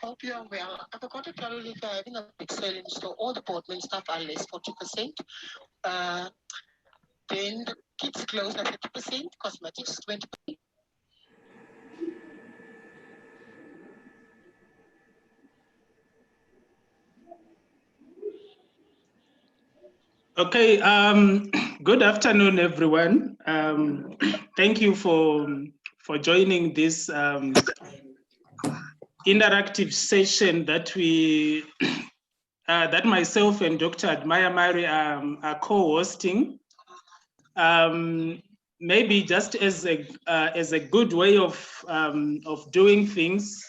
Hope you are well. I forgot to tell you if you're having a big sale in store, all department staff are less 40%. Uh, then the kids clothes are 30%, cosmetics 20%. Okay, good afternoon, everyone. Thank you for joining this interactive session that we that myself and Dr. Mare are co-hosting. Maybe just as a good way of doing things.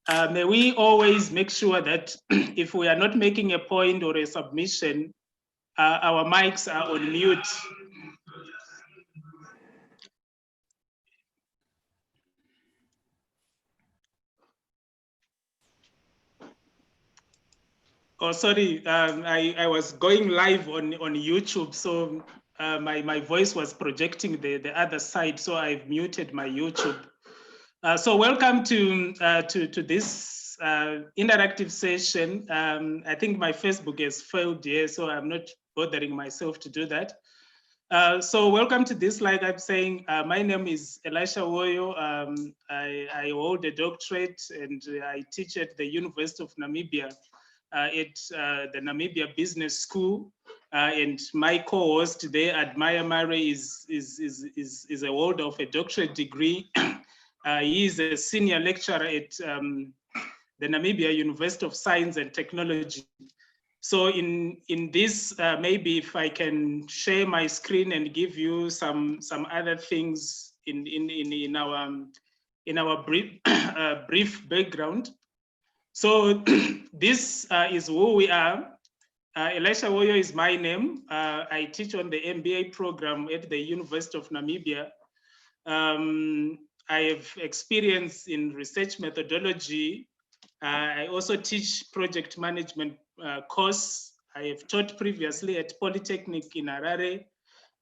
May we always make sure that if we are not making a point or a submission, our mics are on mute. Oh, sorry, I was going live on YouTube, so my voice was projecting the other side, so I've muted my YouTube. So welcome to this interactive session. I think my Facebook has failed here, so I'm not bothering myself to do that. So welcome to this. Like I'm saying, my name is Elisha Woyo. I hold a doctorate and I teach at the University of Namibia at the Namibia Business School. And my co-host there at Mare is a holder of a doctorate degree. He is a senior lecturer at the Namibia University of Science and Technology. So in this, maybe if I can share my screen and give you some other things in our brief background. So this is who we are. Elisha Woyo is my name. I teach on the MBA program at the University of Namibia. I have experience in research methodology. I also teach project management course. I have taught previously at Polytechnic in Harare.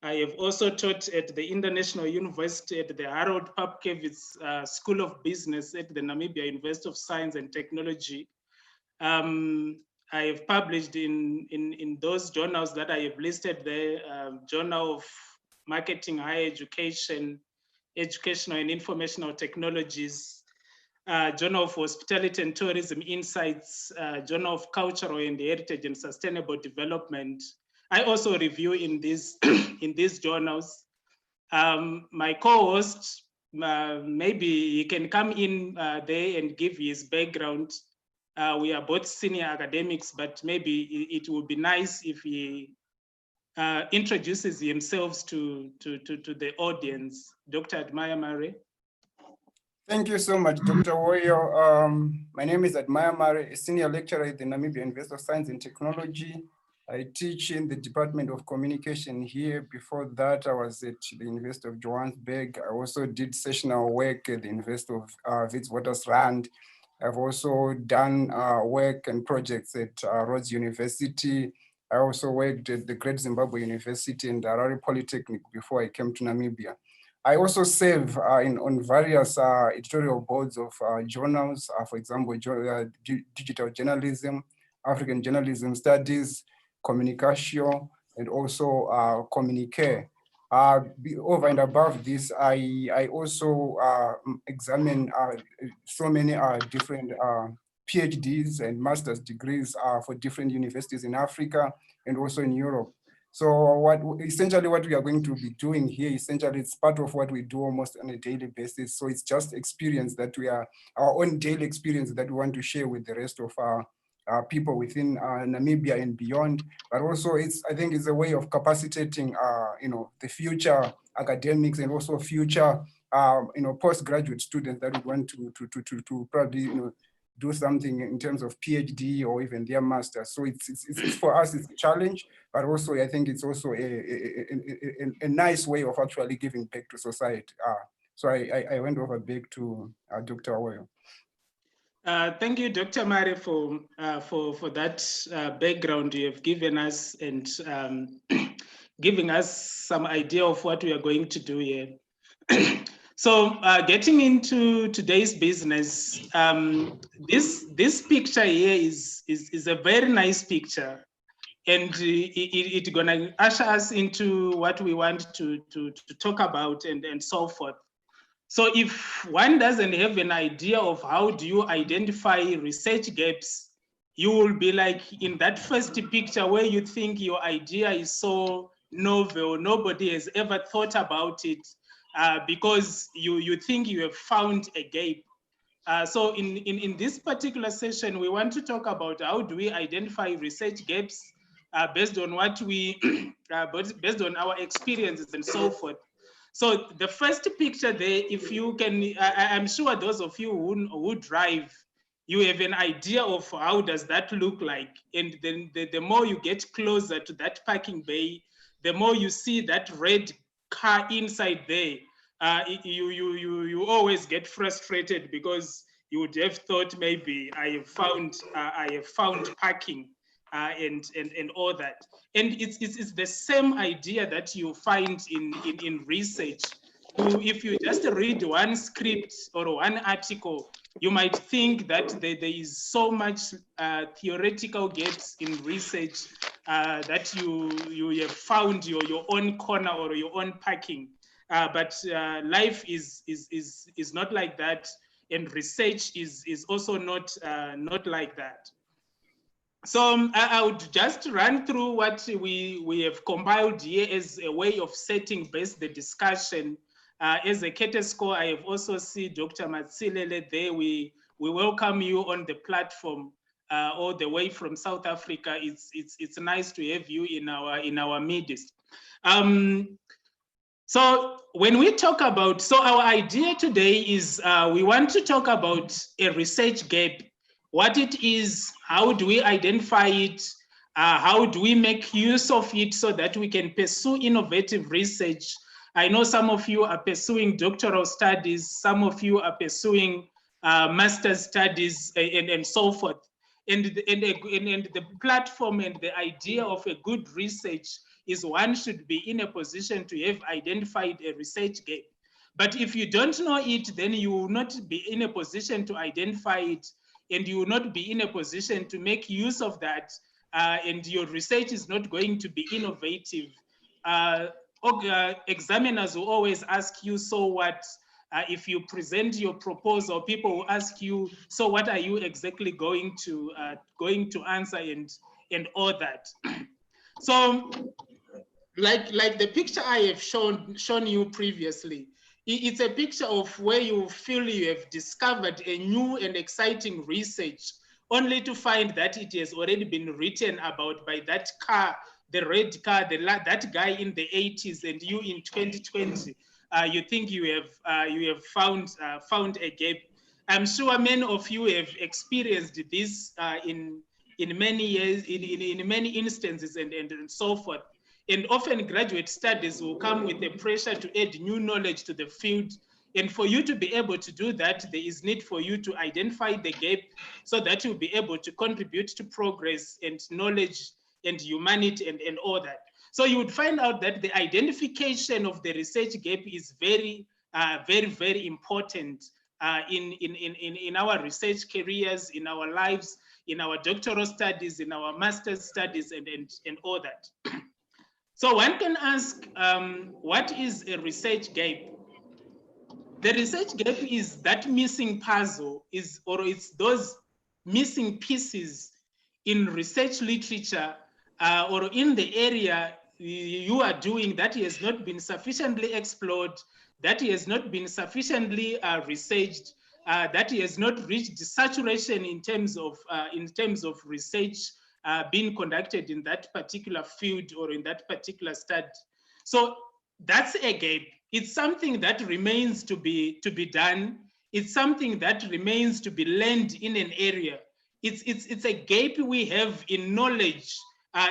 I have also taught at the International University at the Harold Papkevitz School of Business at the Namibia University of Science and Technology. I have published in those journals that I have listed there, Journal of Marketing, Higher Education, Educational and Informational Technologies, Journal of Hospitality and Tourism Insights, Journal of Cultural and Heritage and Sustainable Development. I also review in these in these journals. My co-host, maybe he can come in there and give his background. We are both senior academics, but maybe it would be nice if he introduces himself to the audience. Dr. Mare. Thank you so much, Dr. Woyo. My name is Mare, a senior lecturer at the Namibia University of Science and Technology. I teach in the Department of Communication here. Before that, I was at the University of Johannesburg. I also did sessional work at the University of Witwatersrand. I've also done work and projects at Rhodes University. I also worked at the Great Zimbabwe University and Harare Polytechnic before I came to Namibia. I also serve on various editorial boards of journals, for example, Digital Journalism, African Journalism Studies, Communication, and also Communique. Over and above this, I also examine so many different PhDs and master's degrees for different universities in Africa and also in Europe. So essentially what we are going to be doing here, essentially it's part of what we do almost on a daily basis. So it's just experience that our own daily experience that we want to share with the rest of our people within Namibia and beyond. But also I think it's a way of capacitating, the future academics and also future, postgraduate students that would want to probably, do something in terms of PhD or even their master. So it's for us, it's a challenge, but also I think it's also a nice way of actually giving back to society. So I went over back to Dr. Woyo. Thank you, Dr. Mare, for that background you have given us and giving us some idea of what we are going to do here. So getting into today's business, this picture here is a very nice picture, and it's gonna usher us into what we want to talk about and so forth. So if one doesn't have an idea of how do you identify research gaps, you will be like in that first picture where you think your idea is so novel, nobody has ever thought about it, because you think you have found a gap. So in this particular session, we want to talk about how do we identify research gaps based on what we, based on our experiences and so forth. So the first picture there, if you can, I'm sure those of you who drive, you have an idea of how does that look like. And then the more you get closer to that parking bay, the more you see that red car inside there, you always get frustrated because you would have thought maybe I have found parking and all that. And it's the same idea that you find in research. If you just read one script or one article, you might think that there is so much theoretical gaps in research that you have found your own corner or your own parking. But life is not like that, and research is also not like that. So I would just run through what we have compiled here as a way of setting base the discussion. As a courtesy call, I have also seen Dr. Matsilele there. We welcome you on the platform all the way from South Africa. It's nice to have you in our midst. So when we talk about, so our idea today is we want to talk about a research gap, what it is, how do we identify it, how do we make use of it so that we can pursue innovative research. I know some of you are pursuing doctoral studies, some of you are pursuing master's studies and so forth. And the platform and the idea of a good research is one should be in a position to have identified a research gap. But if you don't know it, then you will not be in a position to identify it, and you will not be in a position to make use of that, and your research is not going to be innovative. Examiners will always ask you, so what? If you present your proposal, people will ask you, so what are you exactly going to answer and all that. So like the picture I have shown you previously, it's a picture of where you feel you have discovered a new and exciting research, only to find that it has already been written about by that car, the red car, that guy in the 80s, and you in 2020, you think you have found a gap. I'm sure many of you have experienced this in many years, in many instances, and so forth. And often graduate studies will come with the pressure to add new knowledge to the field. And for you to be able to do that, there is need for you to identify the gap so that you'll be able to contribute to progress and knowledge and humanity and all that. So you would find out that the identification of the research gap is very, very important in our research careers, in our lives, in our doctoral studies, in our master's studies, and all that. So one can ask, what is a research gap? The research gap is that missing puzzle, or it's those missing pieces in research literature or in the area you are doing that has not been sufficiently explored, that has not been sufficiently researched, that has not reached saturation in terms of research being conducted in that particular field or in that particular study. So that's a gap. It's something that remains to be done. It's something that remains to be learned in an area. It's a gap we have in knowledge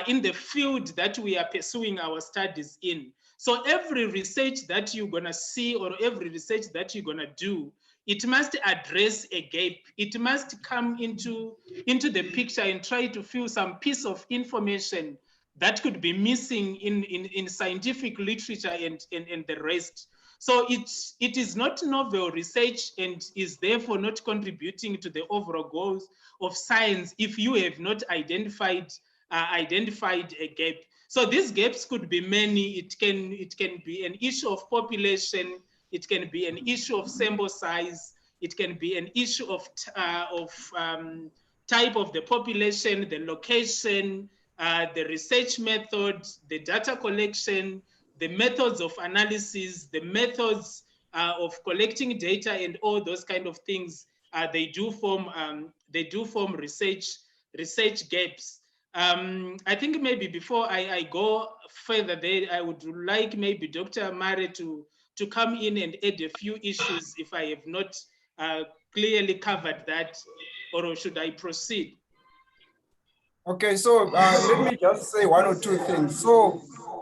in the field that we are pursuing our studies in. So every research that you're gonna see or every research that you're gonna do, it must address a gap. It must come into the picture and try to fill some piece of information that could be missing in scientific literature and the rest. So it is not novel research and is therefore not contributing to the overall goals of science if you have not identified a gap. So these gaps could be many. It can be an issue of population. It can be an issue of sample size. It can be an issue of type of the population, the location, the research method, the data collection, the methods of analysis, the methods of collecting data, and all those kind of things. They do form research gaps. I think maybe before I go further there, I would like maybe Dr. Mare to come in and add a few issues if I have not clearly covered that, or should I proceed? Okay, so let me just say one or two things. So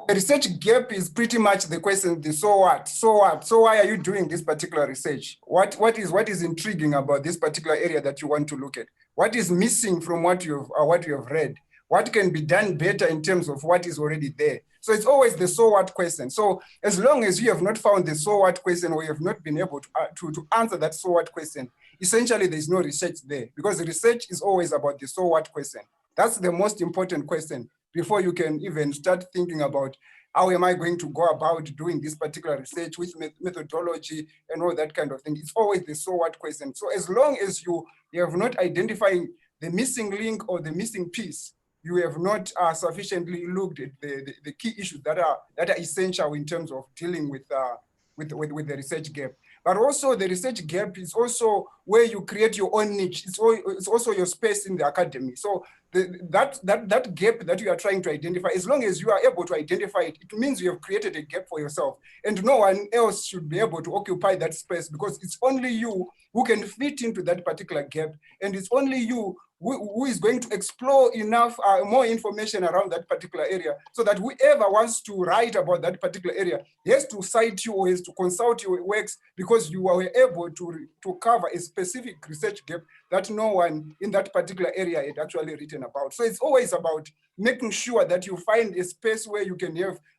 the research gap is pretty much the question, the so what? So what? So why are you doing this particular research? What is intriguing about this particular area that you want to look at? What is missing from what you have read? What can be done better in terms of what is already there? So it's always the so what question. So as long as you have not found the so what question, or you have not been able to answer that so what question, essentially there's no research there, because the research is always about the so what question. That's the most important question before you can even start thinking about how am I going to go about doing this particular research, with methodology and all that kind of thing. It's always the so what question. So as long as you have not identified the missing link or the missing piece, you have not sufficiently looked at the key issues that are essential in terms of dealing with the research gap. But also the research gap is also where you create your own niche. It's also your space in the academy. So that gap that you are trying to identify, as long as you are able to identify it, it means you have created a gap for yourself. And no one else should be able to occupy that space, because it's only you who can fit into that particular gap. And it's only you who is going to explore enough more information around that particular area, so that whoever wants to write about that particular area has to cite you or has to consult your works, because you were able to cover a specific research gap that no one in that particular area had actually written about. So it's always about making sure that you find a space where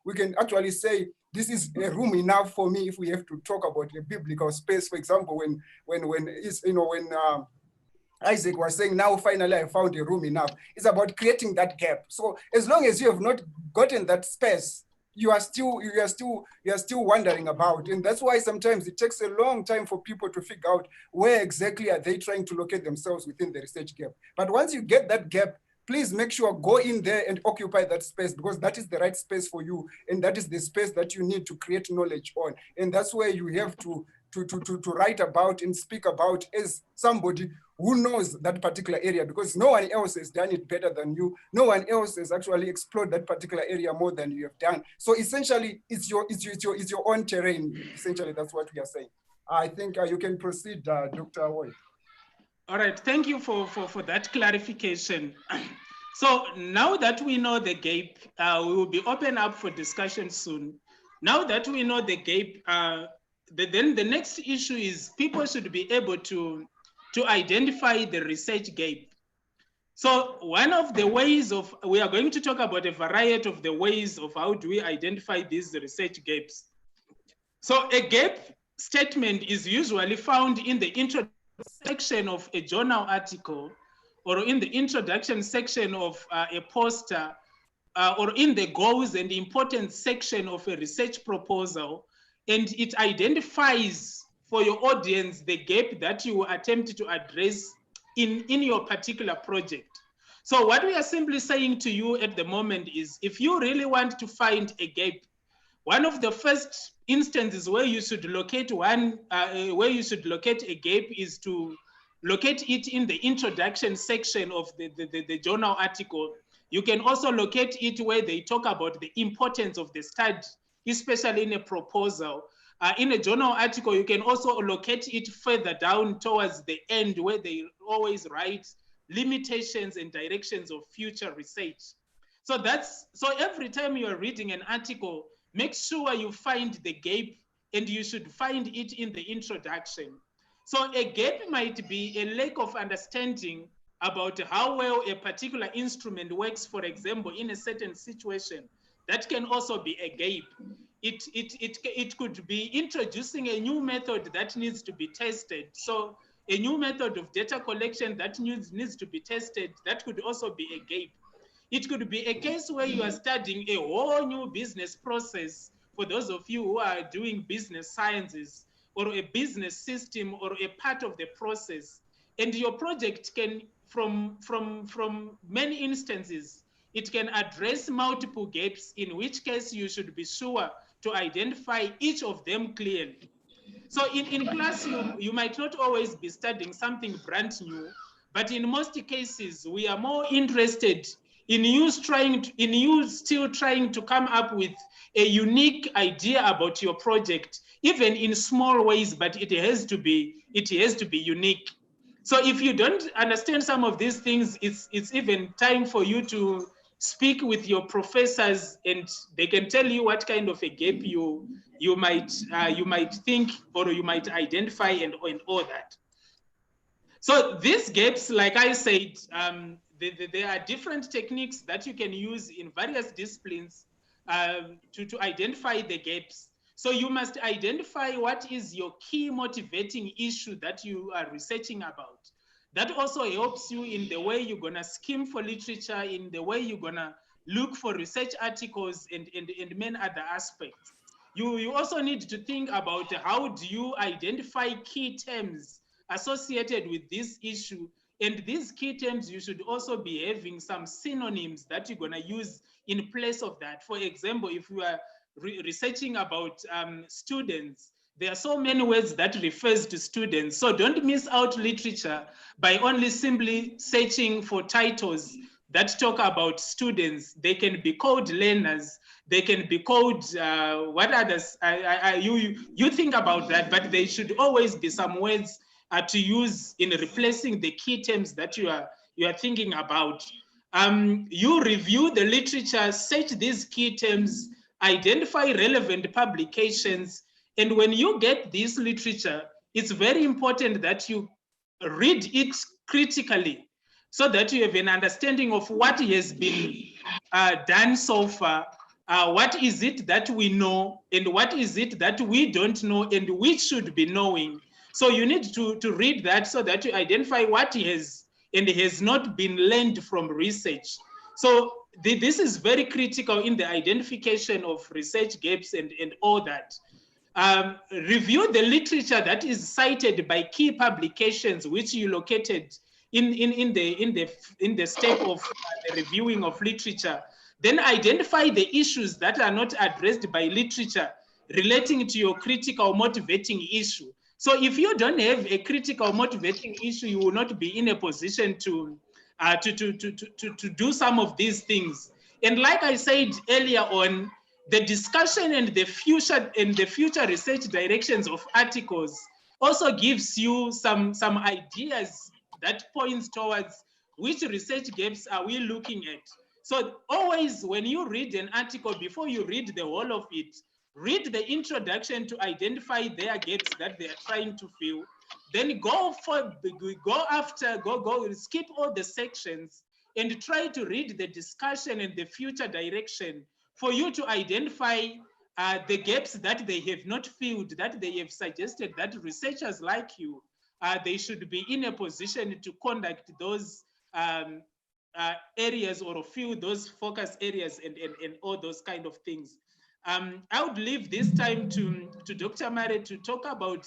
we can actually say, this is a room enough for me if we have to talk about a biblical space. For example, when Isaac was saying, now finally I found a room enough. It's about creating that gap. So as long as you have not gotten that space, you are still wondering about. And that's why sometimes it takes a long time for people to figure out where exactly are they trying to locate themselves within the research gap. But once you get that gap, please make sure go in there and occupy that space, because that is the right space for you. And that is the space that you need to create knowledge on. And that's where you have to write about and speak about as somebody who knows that particular area, because no one else has done it better than you. No one else has actually explored that particular area more than you have done. So essentially, it's your own terrain. Essentially, that's what we are saying. I think you can proceed, Dr. Woyo. All right, thank you for that clarification. So now that we know the gap, we will be open up for discussion soon. Now that we know the gap, then the next issue is people should be able to identify the research gap. So one of the ways we are going to talk about a variety of the ways of how do we identify these research gaps. So a gap statement is usually found in the introduction section of a journal article, or in the introduction section of a poster, or in the goals and importance section of a research proposal. And it identifies for your audience the gap that you attempt to address in your particular project. So what we are simply saying to you at the moment is, if you really want to find a gap, one of the first instances where you should locate a gap is to locate it in the introduction section of the journal article. You can also locate it where they talk about the importance of the study, especially in a proposal. In a journal article, you can also locate it further down towards the end, where they always write limitations and directions of future research. So every time you are reading an article, make sure you find the gap, and you should find it in the introduction. So a gap might be a lack of understanding about how well a particular instrument works, for example, in a certain situation. that can also be a gap. It could be introducing a new method that needs to be tested. So a new method of data collection that needs to be tested, that could also be a gap. It could be a case where you are studying a whole new business process for those of you who are doing business sciences, or a business system, or a part of the process. And your project can, from many instances, it can address multiple gaps, in which case you should be sure to identify each of them clearly. So in class, you might not always be studying something brand new, but in most cases, we are more interested in you still trying to come up with a unique idea about your project, even in small ways, but it has to be unique. So if you don't understand some of these things, it's even time for you to speak with your professors, and they can tell you what kind of a gap you might think, or you might identify, and all that. So these gaps, like I said, there are different techniques that you can use in various disciplines to identify the gaps. So you must identify what is your key motivating issue that you are researching about. That also helps you in the way you're gonna skim for literature, in the way you're gonna look for research articles, and many other aspects. You also need to think about how do you identify key terms associated with this issue. And these key terms, you should also be having some synonyms that you're gonna use in place of that. For example, if you are researching about students, there are so many words that refers to students. So don't miss out literature by only simply searching for titles that talk about students. They can be called learners. They can be called what others. You think about that, but there should always be some words to use in replacing the key terms that you are thinking about. You review the literature, search these key terms, identify relevant publications, and when you get this literature, it's very important that you read it critically, so that you have an understanding of what has been done so far. What is it that we know, and what is it that we don't know, and we should be knowing. So you need to read that, so that you identify what has and has not been learned from research. So this is very critical in the identification of research gaps and all that. Review the literature that is cited by key publications, which you located in the step of the reviewing of literature. Then identify the issues that are not addressed by literature relating to your critical motivating issue. So if you don't have a critical motivating issue, you will not be in a position to do some of these things. And like I said earlier on, the discussion and the future research directions of articles also gives you some ideas that points towards which research gaps are we looking at. So always when you read an article, before you read the whole of it, read the introduction to identify their gaps that they are trying to fill. Then skip all the sections and try to read the discussion and the future direction for you to identify the gaps that they have not filled, that they have suggested that researchers like you, they should be in a position to conduct those areas, or fill those focus areas, and all those kind of things. I would leave this time to Dr. Mare to talk about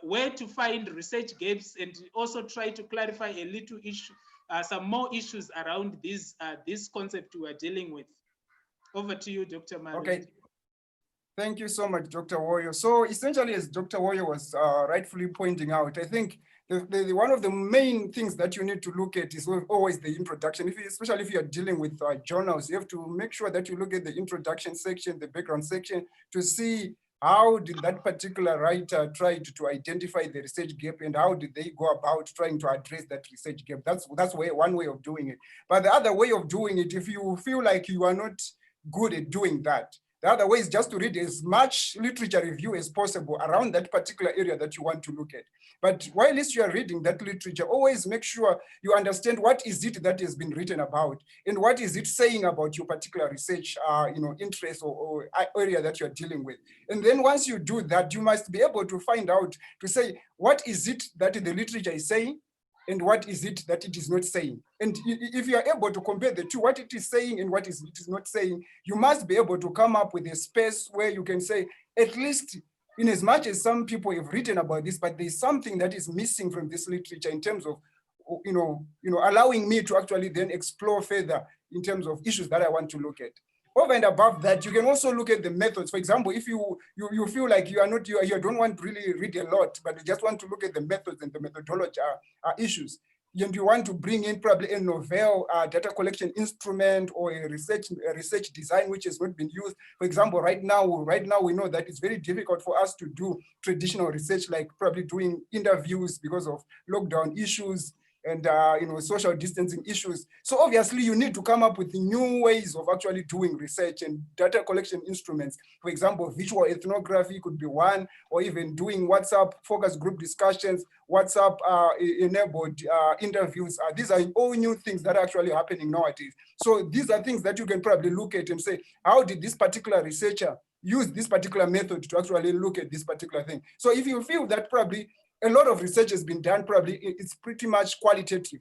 where to find research gaps, and also try to clarify a little issue, some more issues around this concept we are dealing with. Over to you, Dr. Mare. Okay. Thank you so much, Dr. Woyo. So essentially, as Dr. Woyo was rightfully pointing out, I think one of the main things that you need to look at is always the introduction. Especially if you're dealing with journals, you have to make sure that you look at the introduction section, the background section, to see how did that particular writer try to identify the research gap, and how did they go about trying to address that research gap. That's one way of doing it. But the other way of doing it, if you feel like you are not good at doing that, The other way is just to read as much literature review as possible around that particular area that you want to look at. But while you are reading that literature, always make sure you understand what is it that has been written about and what is it saying about your particular research interest or area that you're dealing with. And then once you do that, you must be able to find out, to say, what is it that the literature is saying and what is it that it is not saying? And if you are able to compare the two, what it is saying and what it is not saying, you must be able to come up with a space where you can say, at least in as much as some people have written about this, but there's something that is missing from this literature in terms of, allowing me to actually then explore further in terms of issues that I want to look at. Over and above that, you can also look at the methods. For example, if you feel like you don't want to really read a lot, but you just want to look at the methods and the methodology issues, and you want to bring in probably a novel data collection instrument or a research design which has not been used. For example, right now we know that it's very difficult for us to do traditional research, like probably doing interviews because of lockdown issues and social distancing issues. So obviously you need to come up with new ways of actually doing research, and data collection instruments. For example, visual ethnography could be one, or even doing WhatsApp focus group discussions, WhatsApp enabled interviews. These are all new things that are actually happening nowadays. So these are things that you can probably look at and say, how did this particular researcher use this particular method to actually look at this particular thing? So if you feel that probably a lot of research has been done, probably it's pretty much qualitative,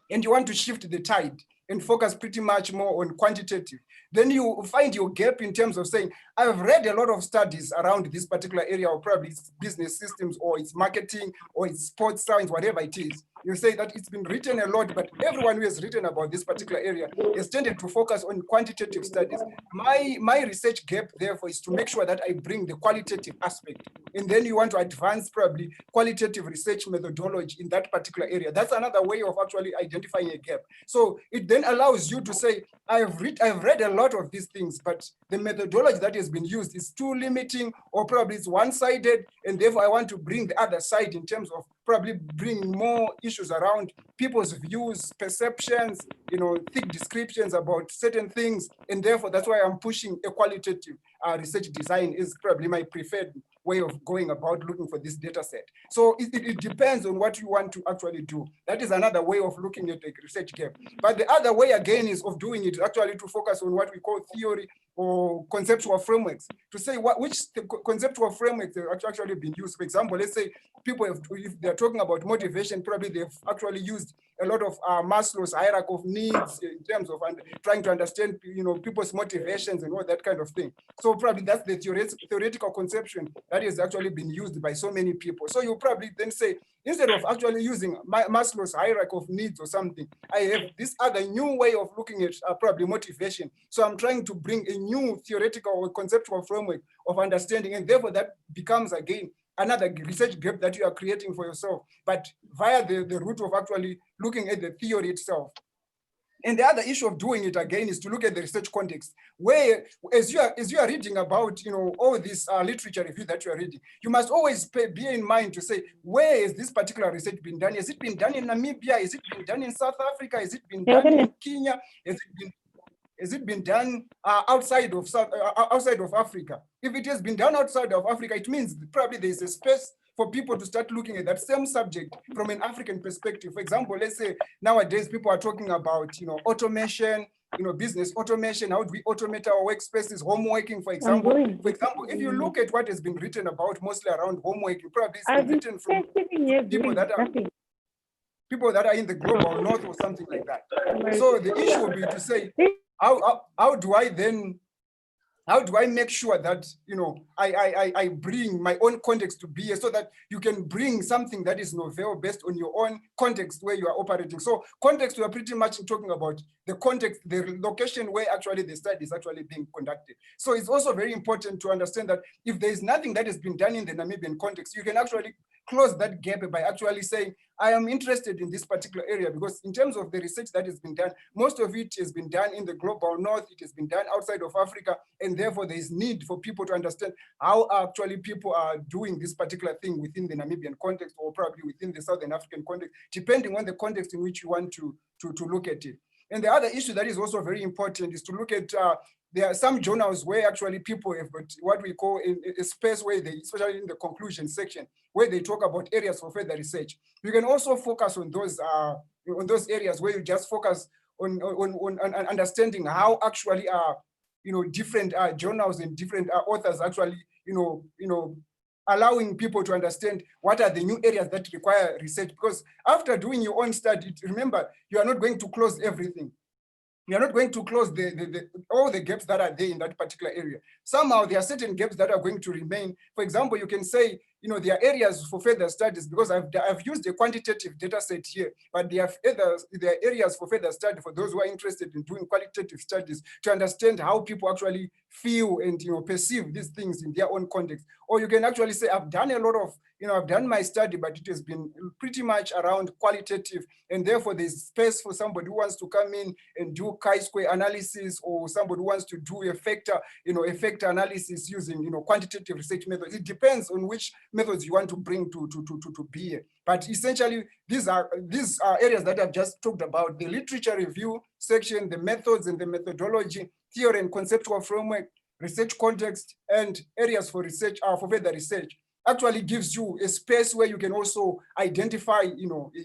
and you want to shift the tide and focus pretty much more on quantitative, then you find your gap in terms of saying, I've read a lot of studies around this particular area, or probably it's business systems, or it's marketing, or it's sports science, whatever it is. You say that it's been written a lot, but everyone who has written about this particular area has tended to focus on quantitative studies. My research gap, therefore, is to make sure that I bring the qualitative aspect. And then you want to advance probably qualitative research methodology in that particular area. That's another way of actually identifying a gap. So it then allows you to say, I've read a lot of these things, but the methodology that has been used is too limiting, or probably it's one-sided, and therefore I want to bring the other side in terms of probably bringing more issues around people's views, perceptions, thick descriptions about certain things, and therefore that's why I'm pushing a qualitative research design is probably my preferred way of going about looking for this data set. So it depends on what you want to actually do. That is another way of looking at a research gap. But the other way again is of doing it actually to focus on what we call theory or conceptual frameworks, to say which conceptual frameworks have actually been used. For example, let's say people have, if they're talking about motivation, probably they've actually used a lot of Maslow's hierarchy of needs in terms of trying to understand, people's motivations and all that kind of thing. So probably that's the theoretical conception that has actually been used by so many people. So you probably then say, instead of actually using Maslow's hierarchy of needs or something, I have this other new way of looking at probably motivation. So I'm trying to bring a new theoretical or conceptual framework of understanding, and therefore that becomes again another research gap that you are creating for yourself, but via the route of actually looking at the theory itself. And the other issue of doing it again is to look at the research context, where as you are reading about all this literature review that you are reading, you must always bear in mind to say, where has this particular research been done? Has it been done in Namibia? Has it been done in South Africa? Has it been done in Kenya? Has it been done outside of Africa? If it has been done outside of Africa, it means probably there's a space for people to start looking at that same subject from an African perspective. For example, let's say nowadays people are talking about automation, business automation. How do we automate our workspaces? Homeworking, for example. For example, if you look at what has been written about mostly around homeworking, probably it's been written from people that are in the global north or something like that. So the issue would be to say, how do I make sure that I bring my own context to bear, so that you can bring something that is novel based on your own context where you are operating. So context, we are pretty much talking about the context, the location where actually the study is actually being conducted. So it's also very important to understand that if there is nothing that has been done in the Namibian context, you can actually close that gap by actually saying, I am interested in this particular area, because in terms of the research that has been done, most of it has been done in the global north, it has been done outside of Africa, and therefore there is need for people to understand how actually people are doing this particular thing within the Namibian context, or probably within the Southern African context, depending on the context in which you want to look at it. And the other issue that is also very important is to look at, there are some journals where actually people have got what we call a space where they, especially in the conclusion section, where they talk about areas for further research. You can also focus on those areas where you just focus on understanding how actually different journals and different authors actually allowing people to understand what are the new areas that require research. Because after doing your own study, remember, you are not going to close everything. You are not going to close all the gaps that are there in that particular area. Somehow there are certain gaps that are going to remain. For example, you can say, there are areas for further studies, because I've used a quantitative data set here, but there are areas for further study for those who are interested in doing qualitative studies to understand how people actually feel and perceive these things in their own context. Or you can actually say, I've done a lot of, I've done my study, but it has been pretty much around qualitative, and therefore there's space for somebody who wants to come in and do chi-square analysis, or somebody who wants to do a factor analysis using, quantitative research methods. It depends on which methods you want to bring to bear. But essentially, these are areas that I've just talked about: the literature review section, the methods and the methodology, theory and conceptual framework, research context, and areas for research, for further research. Actually gives you a space where you can also identify,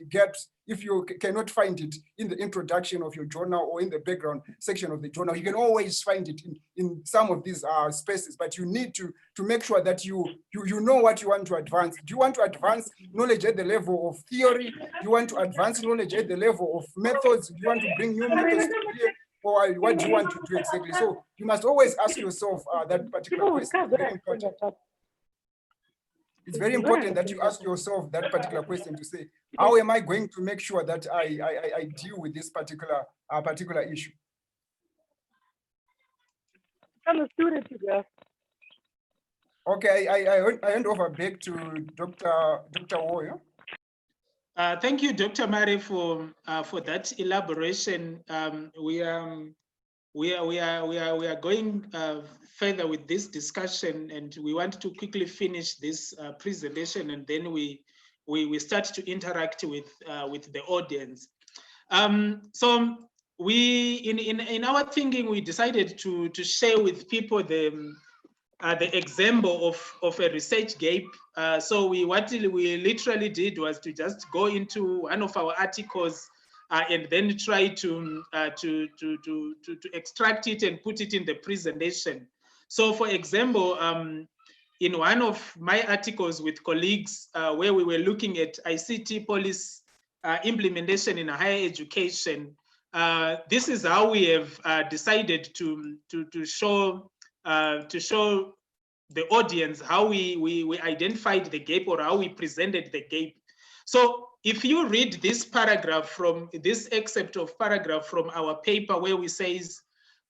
gaps if you cannot find it in the introduction of your journal or in the background section of the journal. You can always find it in some of these spaces, but you need to make sure that you know what you want to advance. Do you want to advance knowledge at the level of theory? Do you want to advance knowledge at the level of methods? Do you want to bring new methods to bear? Or what do you want to do exactly? So you must always ask yourself that particular question. It's very important. It's very important that you ask yourself that particular question to say, how am I going to make sure that I deal with this particular issue? I'm a student, you guys. Okay, I hand over back to Dr. Woyo. Thank you, Dr. Mare, for that elaboration. We are going further with this discussion, and we want to quickly finish this presentation, and then we start to interact with the audience. So we in our thinking, we decided to share with people the example of a research gap. So what we literally did was to just go into one of our articles and then try to extract it and put it in the presentation. So for example, in one of my articles with colleagues where we were looking at ICT policy implementation in higher education, this is how we have decided to show the audience how we identified the gap, or how we presented the gap. So if you read this paragraph from this excerpt of paragraph from our paper, where we says,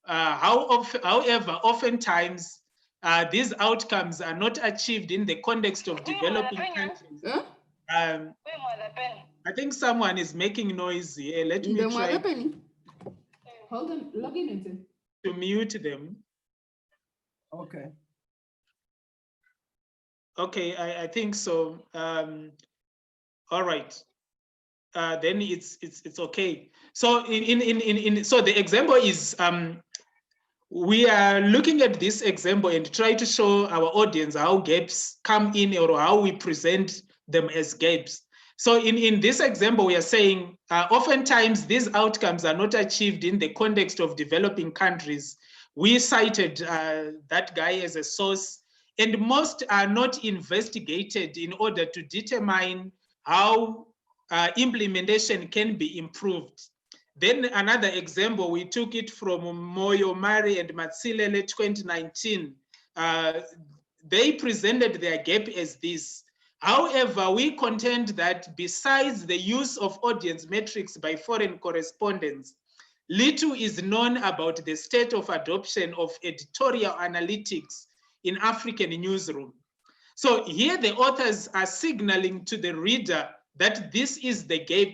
however, oftentimes these outcomes are not achieved in the context of developing countries. I think someone is making noise here. Let me try. Hold on, log in into. To mute them. Okay. Okay, I think so. All right. Then it's okay. So so the example is we are looking at this example and try to show our audience how gaps come in, or how we present them as gaps. So in this example, we are saying oftentimes these outcomes are not achieved in the context of developing countries. We cited that guy as a source, and most are not investigated in order to determine how implementation can be improved. Then another example, we took it from Woyo, Mare, and Matsilele 2019. They presented their gap as this. However, we contend that besides the use of audience metrics by foreign correspondents, little is known about the state of adoption of editorial analytics in African newsroom. So here the authors are signaling to the reader that this is the gap,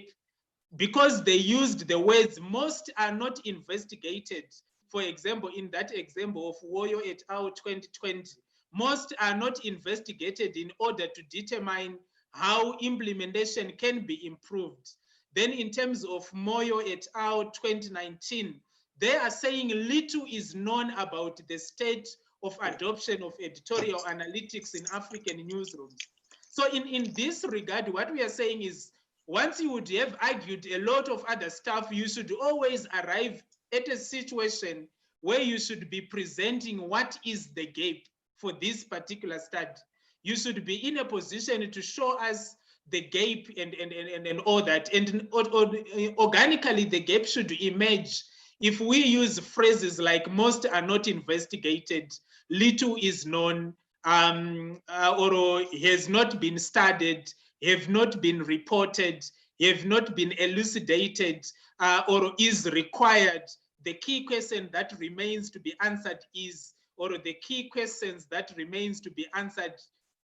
because they used the words most are not investigated. For example, in that example of Woyo et al. 2020, most are not investigated in order to determine how implementation can be improved. Then in terms of Woyo et al. 2019, they are saying little is known about the state of adoption of editorial analytics in African newsrooms. So in this regard, what we are saying is, once you would have argued a lot of other stuff, you should always arrive at a situation where you should be presenting what is the gap for this particular study. You should be in a position to show us the gap and all that. And organically, the gap should emerge if we use phrases like most are not investigated, little is known, or has not been studied, have not been reported, have not been elucidated, or is required. The key question that remains to be answered is, or the key questions that remains to be answered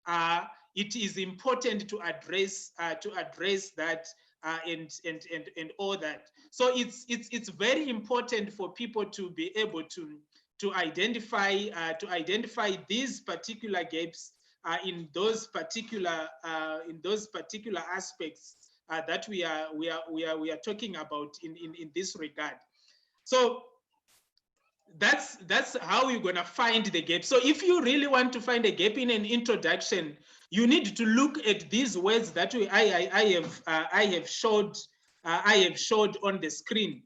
are, it is important to address that and all that. So it's very important for people to be able to identify these particular gaps in those particular aspects that we are talking about in this regard. So that's how you're going to find the gap. So if you really want to find a gap in an introduction, you need to look at these words that I have showed on the screen.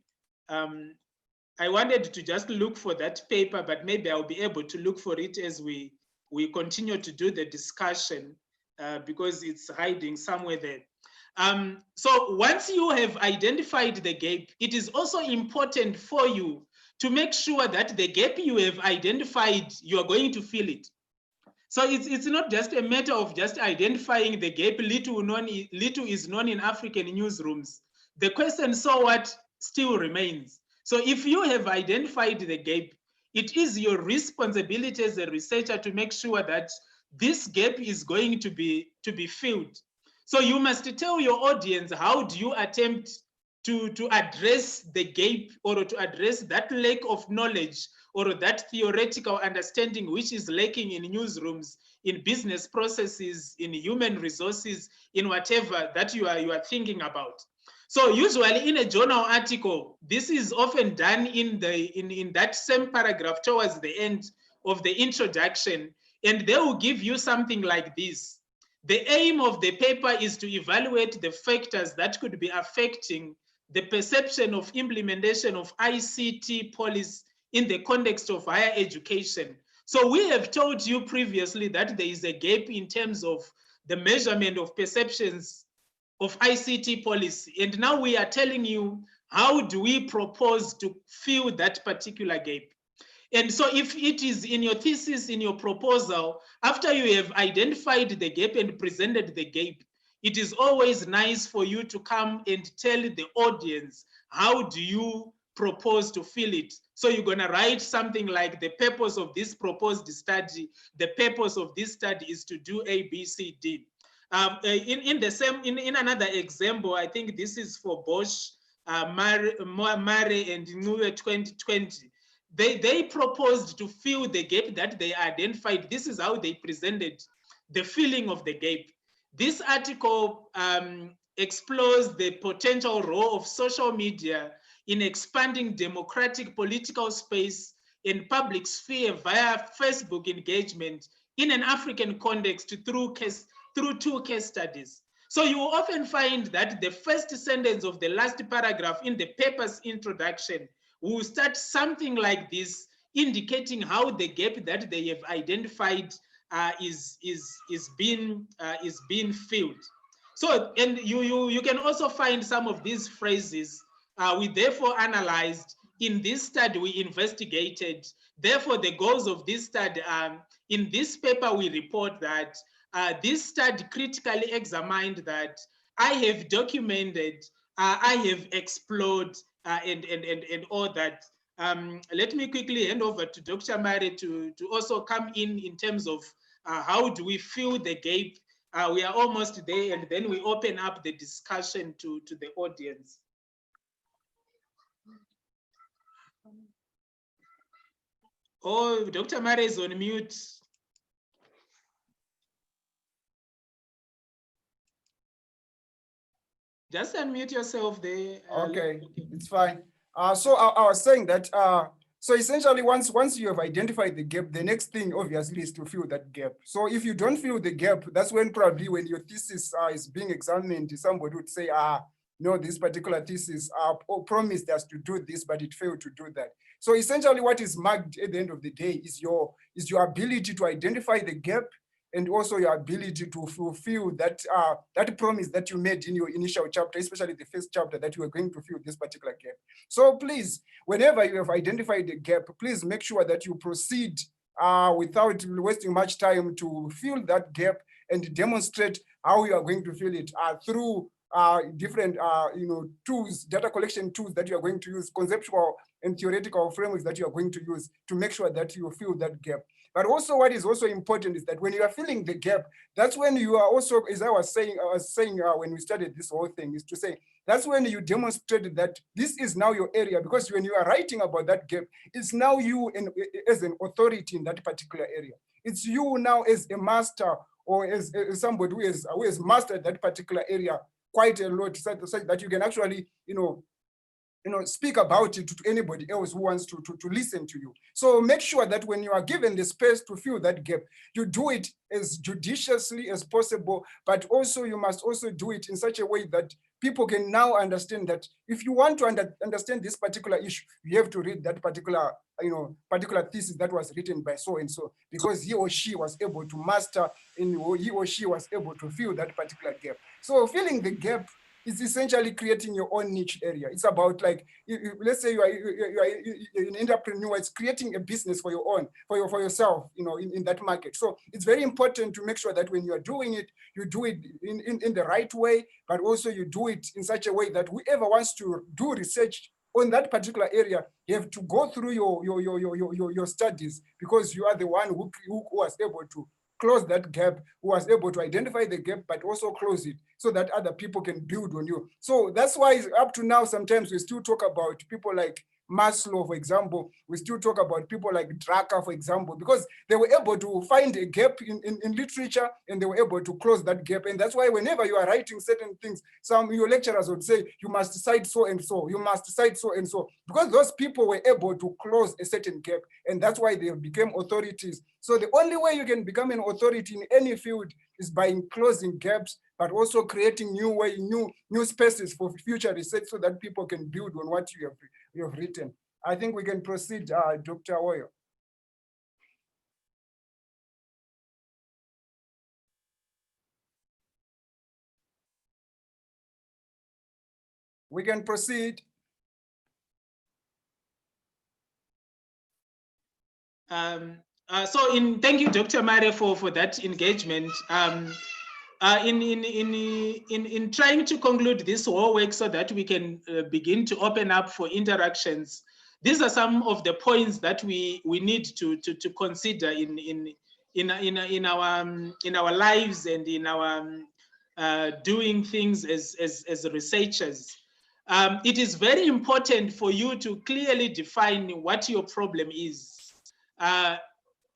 I wanted to just look for that paper, but maybe I'll be able to look for it as we continue to do the discussion, because it's hiding somewhere there. So once you have identified the gap, it is also important for you to make sure that the gap you have identified, you are going to fill it. So it's not just a matter of just identifying the gap, little is known in African newsrooms. The question, so what, still remains. So if you have identified the gap, it is your responsibility as a researcher to make sure that this gap is going to be filled. So you must tell your audience, how do you attempt to address the gap, or to address that lack of knowledge or that theoretical understanding which is lacking in newsrooms, in business processes, in human resources, in whatever that you are thinking about. So usually in a journal article, this is often done in that same paragraph towards the end of the introduction, and they will give you something like this. The aim of the paper is to evaluate the factors that could be affecting the perception of implementation of ICT policy in the context of higher education. So we have told you previously that there is a gap in terms of the measurement of perceptions of ICT policy. And now we are telling you, how do we propose to fill that particular gap? And so if it is in your thesis, in your proposal, after you have identified the gap and presented the gap, it is always nice for you to come and tell the audience, how do you propose to fill it? So you're going to write something like, the purpose of this proposed study, the purpose of this study is to do A, B, C, D. In another example, I think this is for Bosch, Mare and Nuwe 2020. They proposed to fill the gap that they identified. This is how they presented the filling of the gap. This article explores the potential role of social media in expanding democratic political space in public sphere via Facebook engagement in an African context through two case studies. So you will often find that the first sentence of the last paragraph in the paper's introduction will start something like this, indicating how the gap that they have identified is being filled. So, and you can also find some of these phrases. We therefore analyzed, in this study we investigated, therefore the goals of this study, in this paper we report that this study critically examined that, I have documented, I have explored, and all that. Let me quickly hand over to Dr. Mare to also come in terms of how do we fill the gap. We are almost there, and then we open up the discussion to the audience. Oh, Dr. Mare is on mute. Just unmute yourself there. Okay, it's fine. So I was saying that, so essentially once you have identified the gap, the next thing obviously is to fill that gap. So if you don't fill the gap, that's when probably when your thesis is being examined, somebody would say, no, this particular thesis promised us to do this, but it failed to do that. So essentially what is marked at the end of the day is your ability to identify the gap, and also your ability to fulfill that that promise that you made in your initial chapter, especially the first chapter, that you are going to fill this particular gap. So please, whenever you have identified the gap, please make sure that you proceed without wasting much time to fill that gap and demonstrate how you are going to fill it through different tools, data collection tools that you are going to use, conceptual and theoretical frameworks that you are going to use to make sure that you fill that gap. But also what is also important is that when you are filling the gap, that's when you are also, as I was saying when we started this whole thing, is to say, that's when you demonstrate that this is now your area, because when you are writing about that gap, it's now you as an authority in that particular area. It's you now as a master, or as somebody who has mastered that particular area quite a lot, such that you can actually, speak about it to anybody else who wants to listen to you. So make sure that when you are given the space to fill that gap, you do it as judiciously as possible, but also you must also do it in such a way that people can now understand that if you want to understand this particular issue, you have to read that particular thesis that was written by so and so, because he or she was able to master and he or she was able to fill that particular gap. So filling the gap is essentially creating your own niche area. It's about, like, let's say you are an entrepreneur, it's creating a business for your own, for yourself, in that market. So it's very important to make sure that when you are doing it, you do it in the right way, but also you do it in such a way that whoever wants to do research on that particular area, you have to go through your studies, because you are the one who was able to close that gap, who was able to identify the gap, but also close it so that other people can build on you. So that's why up to now, sometimes we still talk about people like Maslow, for example. We still talk about people like Drucker, for example, because they were able to find a gap in literature, and they were able to close that gap. And that's why whenever you are writing certain things, some of your lecturers would say, you must cite so and so, you must cite so and so, because those people were able to close a certain gap, and that's why they became authorities. So the only way you can become an authority in any field is by closing gaps, but also creating new spaces for future research, so that people can build on what you have written. I think we can proceed, Dr. Woyo. We can proceed. Thank you, Dr. Mare, for that engagement. In trying to conclude this whole work so that we can begin to open up for interactions, these are some of the points that we need to consider in our lives and in our doing things as researchers. It is very important for you to clearly define what your problem is.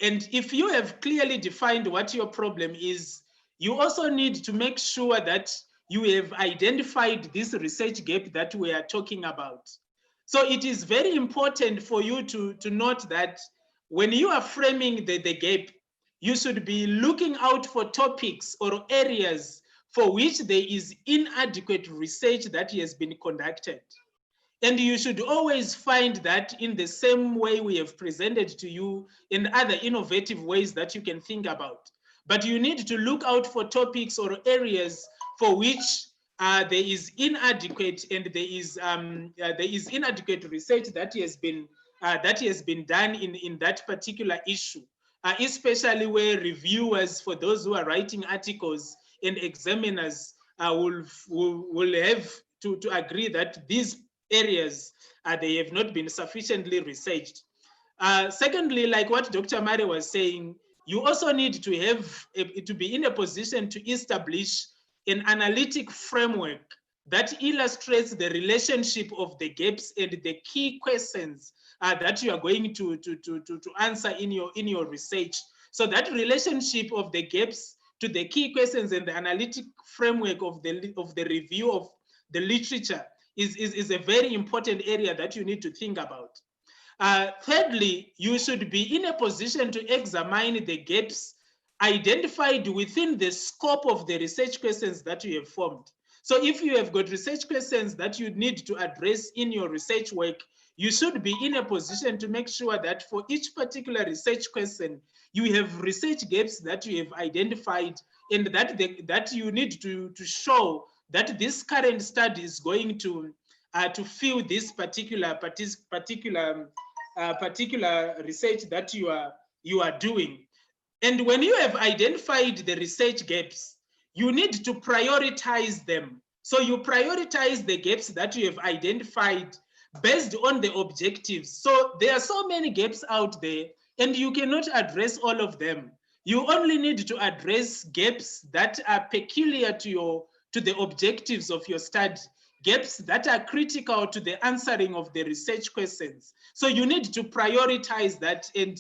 And if you have clearly defined what your problem is, you also need to make sure that you have identified this research gap that we are talking about. So it is very important for you to note that when you are framing the gap, you should be looking out for topics or areas for which there is inadequate research that has been conducted. And you should always find that in the same way we have presented to you in other innovative ways that you can think about. But you need to look out for topics or areas for which there is inadequate and there is inadequate research that has been done in that particular issue, especially where reviewers, for those who are writing articles, and examiners will have to agree that these areas they have not been sufficiently researched. Secondly, like what Dr. Mare was saying, you also need to have to be in a position to establish an analytic framework that illustrates the relationship of the gaps and the key questions that you are going to answer in your research. So that relationship of the gaps to the key questions and the analytic framework of the review of the literature is a very important area that you need to think about. Thirdly, you should be in a position to examine the gaps identified within the scope of the research questions that you have formed. So if you have got research questions that you need to address in your research work, you should be in a position to make sure that for each particular research question, you have research gaps that you have identified, and that you need to show that this current study is going to fill this particular research that you are doing. And when you have identified the research gaps, you need to prioritize them. So you prioritize the gaps that you have identified based on the objectives. So there are so many gaps out there, and you cannot address all of them. You only need to address gaps that are peculiar to the objectives of your study, gaps that are critical to the answering of the research questions. So you need to prioritize that. And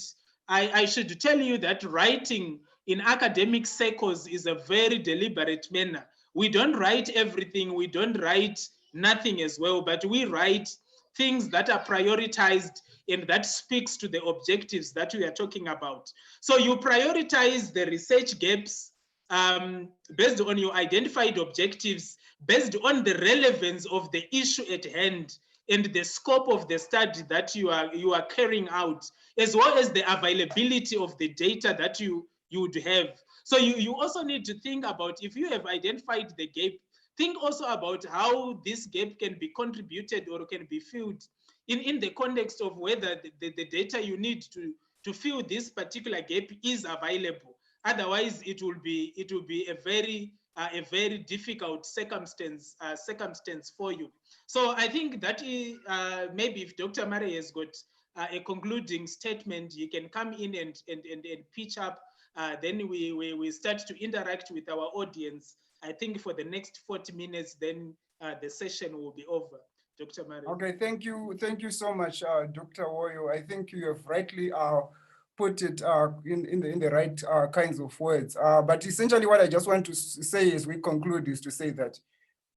I should tell you that writing in academic circles is a very deliberate manner. We don't write everything, we don't write nothing as well, but we write things that are prioritized and that speaks to the objectives that we are talking about. So you prioritize the research gaps based on your identified objectives, based on the relevance of the issue at hand and the scope of the study that you are carrying out, as well as the availability of the data that you would have. So you also need to think about, if you have identified the gap, think also about how this gap can be contributed or can be filled in the context of whether the data you need to fill this particular gap is available. Otherwise, it will be a very difficult circumstance for you. So I think that maybe if Dr. Mare has got a concluding statement, he can come in and pitch up. Then we start to interact with our audience. I think for the next 40 minutes, then the session will be over. Dr. Mare. Okay, thank you so much, Dr. Woyo. I think you have rightly put it in the right kinds of words. But essentially what I just want to say as we conclude is to say that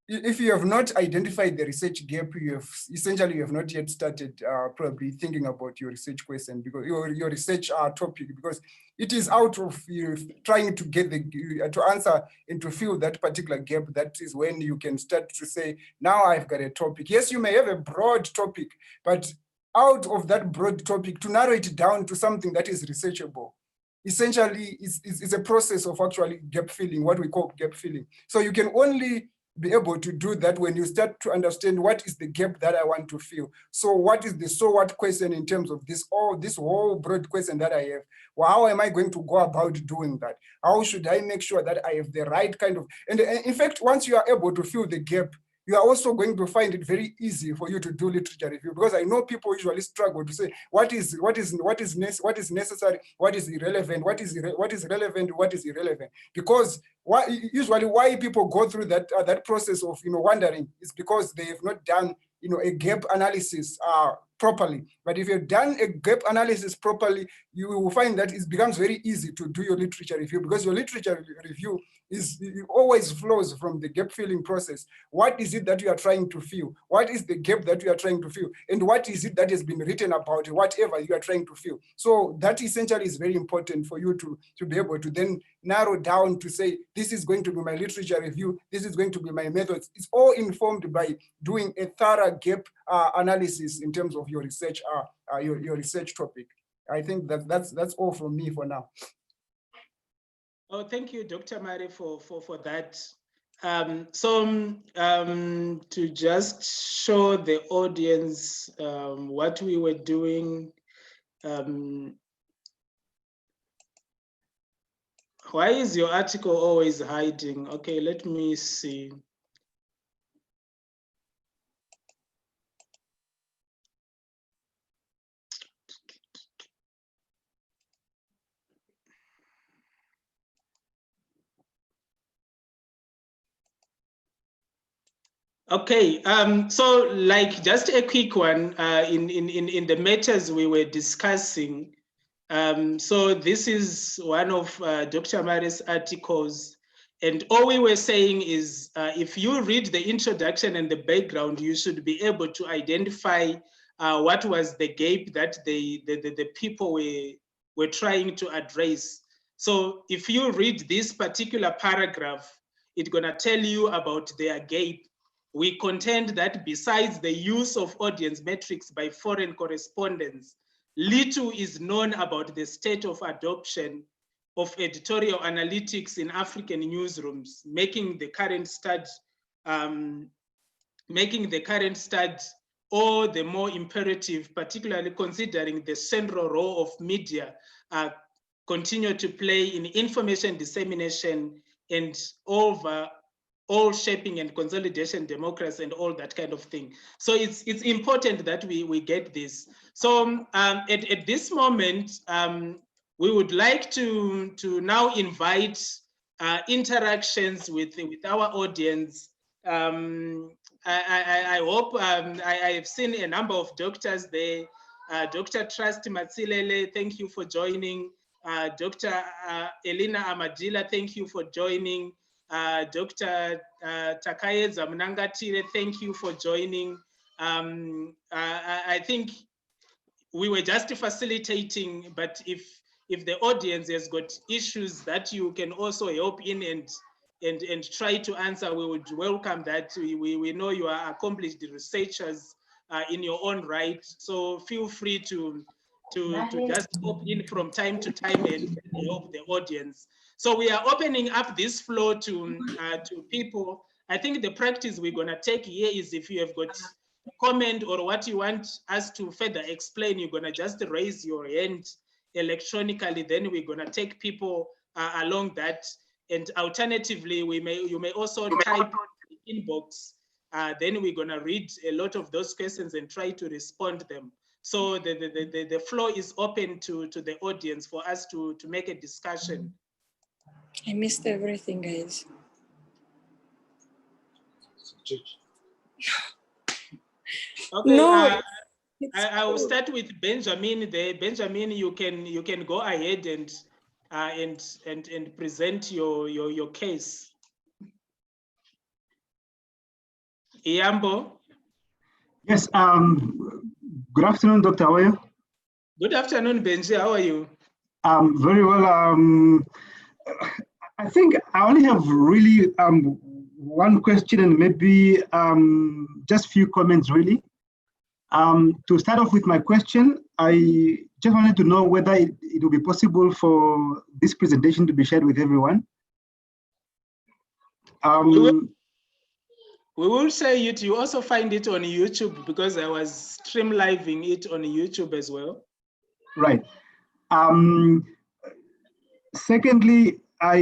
if you have not identified the research gap, you have not yet started probably thinking about your research question, because your research topic, because it is out of you trying to get to answer and to fill that particular gap. That is when you can start to say, now I've got a topic. Yes, you may have a broad topic, but out of that broad topic, to narrow it down to something that is researchable, essentially is a process of actually gap filling, what we call gap filling. So you can only be able to do that when you start to understand what is the gap that I want to fill. So what is the so what question in terms of this whole broad question that I have? Well, how am I going to go about doing that? How should I make sure that I have the right kind of, and in fact, once you are able to fill the gap, you are also going to find it very easy for you to do literature review, because I know people usually struggle to say what is necessary, what is irrelevant, what is relevant, what is irrelevant. Because usually why people go through that process of wondering is because they have not done a gap analysis properly. But if you've done a gap analysis properly, you will find that it becomes very easy to do your literature review, because your literature review it always flows from the gap filling process. What is it that you are trying to fill? What is the gap that you are trying to fill? And what is it that has been written about whatever you are trying to fill? So that essentially is very important for you to be able to then narrow down to say, this is going to be my literature review, this is going to be my methods. It's all informed by doing a thorough gap analysis in terms of your research, your research topic. I think that's all from me for now. Oh, thank you, Dr. Mare, for that. To just show the audience what we were doing. Why is your article always hiding? Okay, let me see. Okay, so like just a quick one in the matters we were discussing. So this is one of Dr. Mare's articles, And all we were saying is, if you read the introduction and the background, you should be able to identify what was the gap that the people were trying to address. So if you read this particular paragraph, it's gonna tell you about their gap. We contend that besides the use of audience metrics by foreign correspondents, little is known about the state of adoption of editorial analytics in African newsrooms, making the current study all the more imperative, particularly considering the central role of media continue to play in information dissemination and all shaping and consolidation democracy and all that kind of thing. So it's important that we get this. So at this moment, we would like to now invite interactions with our audience. I hope I have seen a number of doctors there. Dr. Trust Matsilele, thank you for joining. Dr. Elina Amadila, thank you for joining. Dr. Takayeza Mnangatire, thank you for joining. I think we were just facilitating, but if the audience has got issues that you can also help in and try to answer, we would welcome that. We know you are accomplished researchers in your own right, so feel free to just pop in from time to time and help the audience. So we are opening up this floor to people. I think the practice we're gonna take here is, if you have got a comment or what you want us to further explain, you're gonna just raise your hand electronically, then we're gonna take people along that. And alternatively, you may also type in the inbox, then we're gonna read a lot of those questions and try to respond them. So the floor is open to the audience for us to make a discussion. I missed everything, guys. Okay, No, I will start with Benjamin there. Benjamin, you can go ahead and present your case. Iyambo. Yes. Good afternoon, Dr. Woyo. Good afternoon, Benji. How are you? Very well. I think I only have really one question and maybe just a few comments, really. To start off with my question, I just wanted to know whether it will be possible for this presentation to be shared with everyone. We will say it. You also find it on YouTube, because I was stream living it on YouTube as well. Right. Secondly, I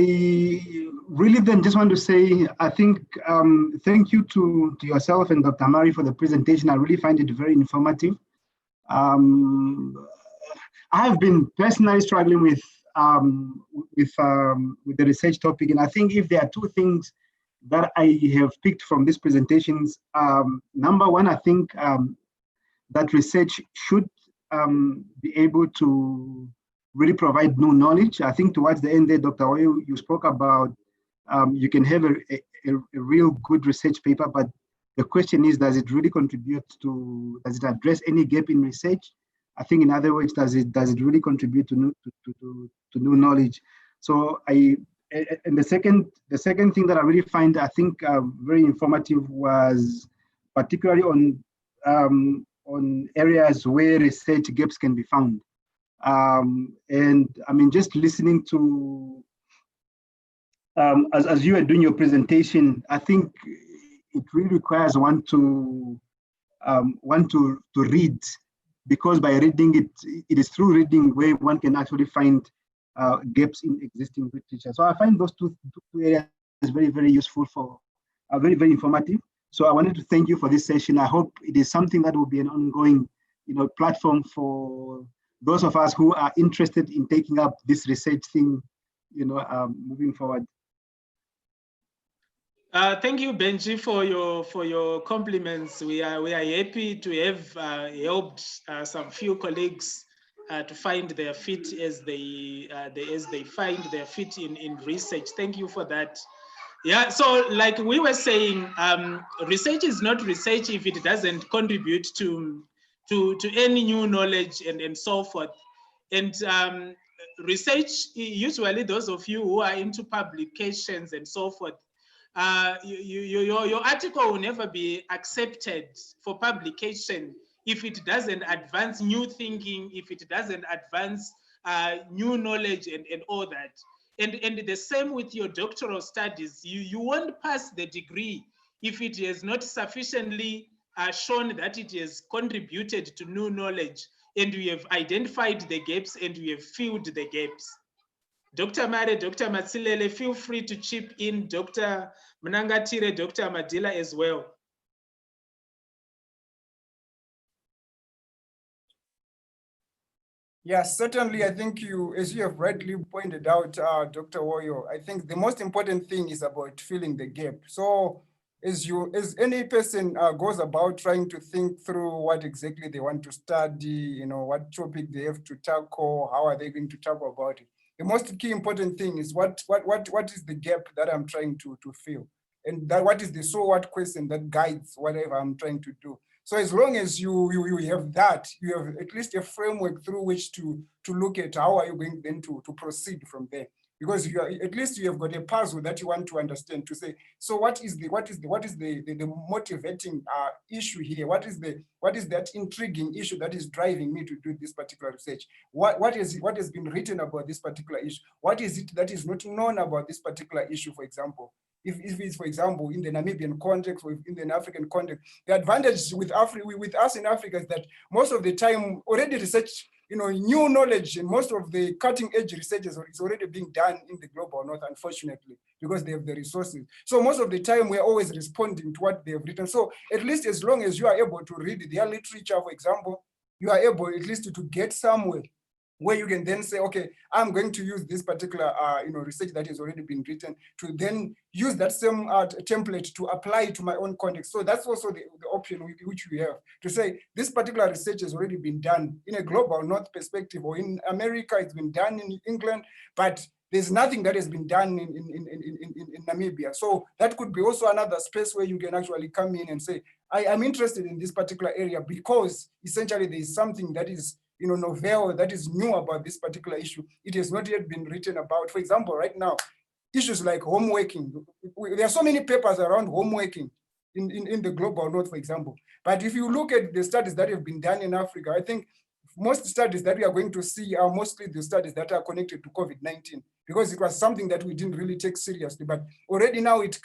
really then just want to say, I think, thank you to yourself and Dr. Mare for the presentation. I really find it very informative. I have been personally struggling with the research topic, and I think if there are two things that I have picked from these presentations, number one, I think that research should be able to really provide new knowledge. I think towards the end there, Dr. Woyo, you spoke about you can have a real good research paper, but the question is, does it really contribute to, does it address any gap in research? I think in other words, does it really contribute to new knowledge? So and the second thing that I really find, I think, very informative was particularly on areas where research gaps can be found. And I mean, just listening to, as you were doing your presentation, I think it really requires one to read, because by reading it is through reading where one can actually find gaps in existing literature. So I find those two areas very, very useful for, very, very informative. So I wanted to thank you for this session. I hope it is something that will be an ongoing, platform for those of us who are interested in taking up this research thing, moving forward. Thank you, Benji, for your compliments. We are happy to have helped some few colleagues to find their fit as they find their fit in research. Thank you for that. Yeah, so like we were saying, research is not research if it doesn't contribute to any new knowledge and so forth. And research, usually those of you who are into publications and so forth, your article will never be accepted for publication if it doesn't advance new thinking, if it doesn't advance new knowledge and all that. And the same with your doctoral studies. You won't pass the degree if it has not sufficiently shown that it has contributed to new knowledge and we have identified the gaps and we have filled the gaps. Dr. Mare, Dr. Matsilele, feel free to chip in, Dr. Mnangatire, Dr. Madila as well. Yes, certainly. I think you, as you have rightly pointed out, Dr. Woyo, I think the most important thing is about filling the gap. So as any person goes about trying to think through what exactly they want to study, what topic they have to tackle, how are they going to tackle about it? The most key important thing is what is the gap that I'm trying to fill? And that what is the so what question that guides whatever I'm trying to do. So as long as you have that, you have at least a framework through which to look at how are you going then to proceed from there. Because at least you have got a puzzle that you want to understand to say, so what is the motivating issue here? What is that intriguing issue that is driving me to do this particular research? What has been written about this particular issue? What is it that is not known about this particular issue, for example? If it's, for example, in the Namibian context or in the African context, the advantage with us in Africa is that most of the time already research, new knowledge and most of the cutting edge research is already being done in the global north, unfortunately, because they have the resources. So most of the time we're always responding to what they have written. So at least as long as you are able to read their literature, for example, you are able at least to get somewhere where you can then say, okay, I'm going to use this particular research that has already been written to then use that same template to apply to my own context. So that's also the option which we have to say this particular research has already been done in a global north perspective, or in America, it's been done in England, but there's nothing that has been done in Namibia. So that could be also another space where you can actually come in and say, I'm interested in this particular area because essentially there is something that is novel, that is new about this particular issue. It has not yet been written about. For example, right now, issues like homeworking. There are so many papers around homeworking in the global north, for example. But if you look at the studies that have been done in Africa, I think most studies that we are going to see are mostly the studies that are connected to COVID-19, because it was something that we didn't really take seriously. But already now it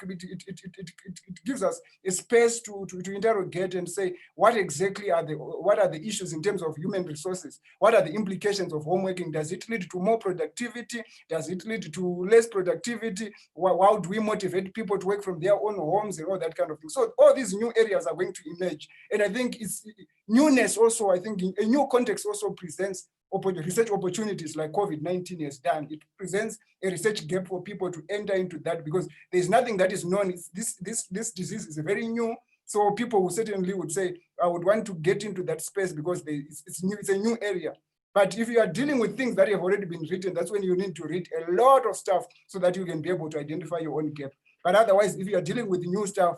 gives us a space to interrogate and say, what exactly are the issues in terms of human resources? What are the implications of homeworking? Does it lead to more productivity? Does it lead to less productivity? How do we motivate people to work from their own homes and all that kind of thing? So all these new areas are going to emerge. And I think it's newness also, I think in a new context also presents research opportunities like COVID-19 has done. It presents a research gap for people to enter into that because there's nothing that is known. This disease is very new. So people will certainly would say, I would want to get into that space because it's new, it's a new area. But if you are dealing with things that have already been written, that's when you need to read a lot of stuff so that you can be able to identify your own gap. But otherwise, if you are dealing with new stuff,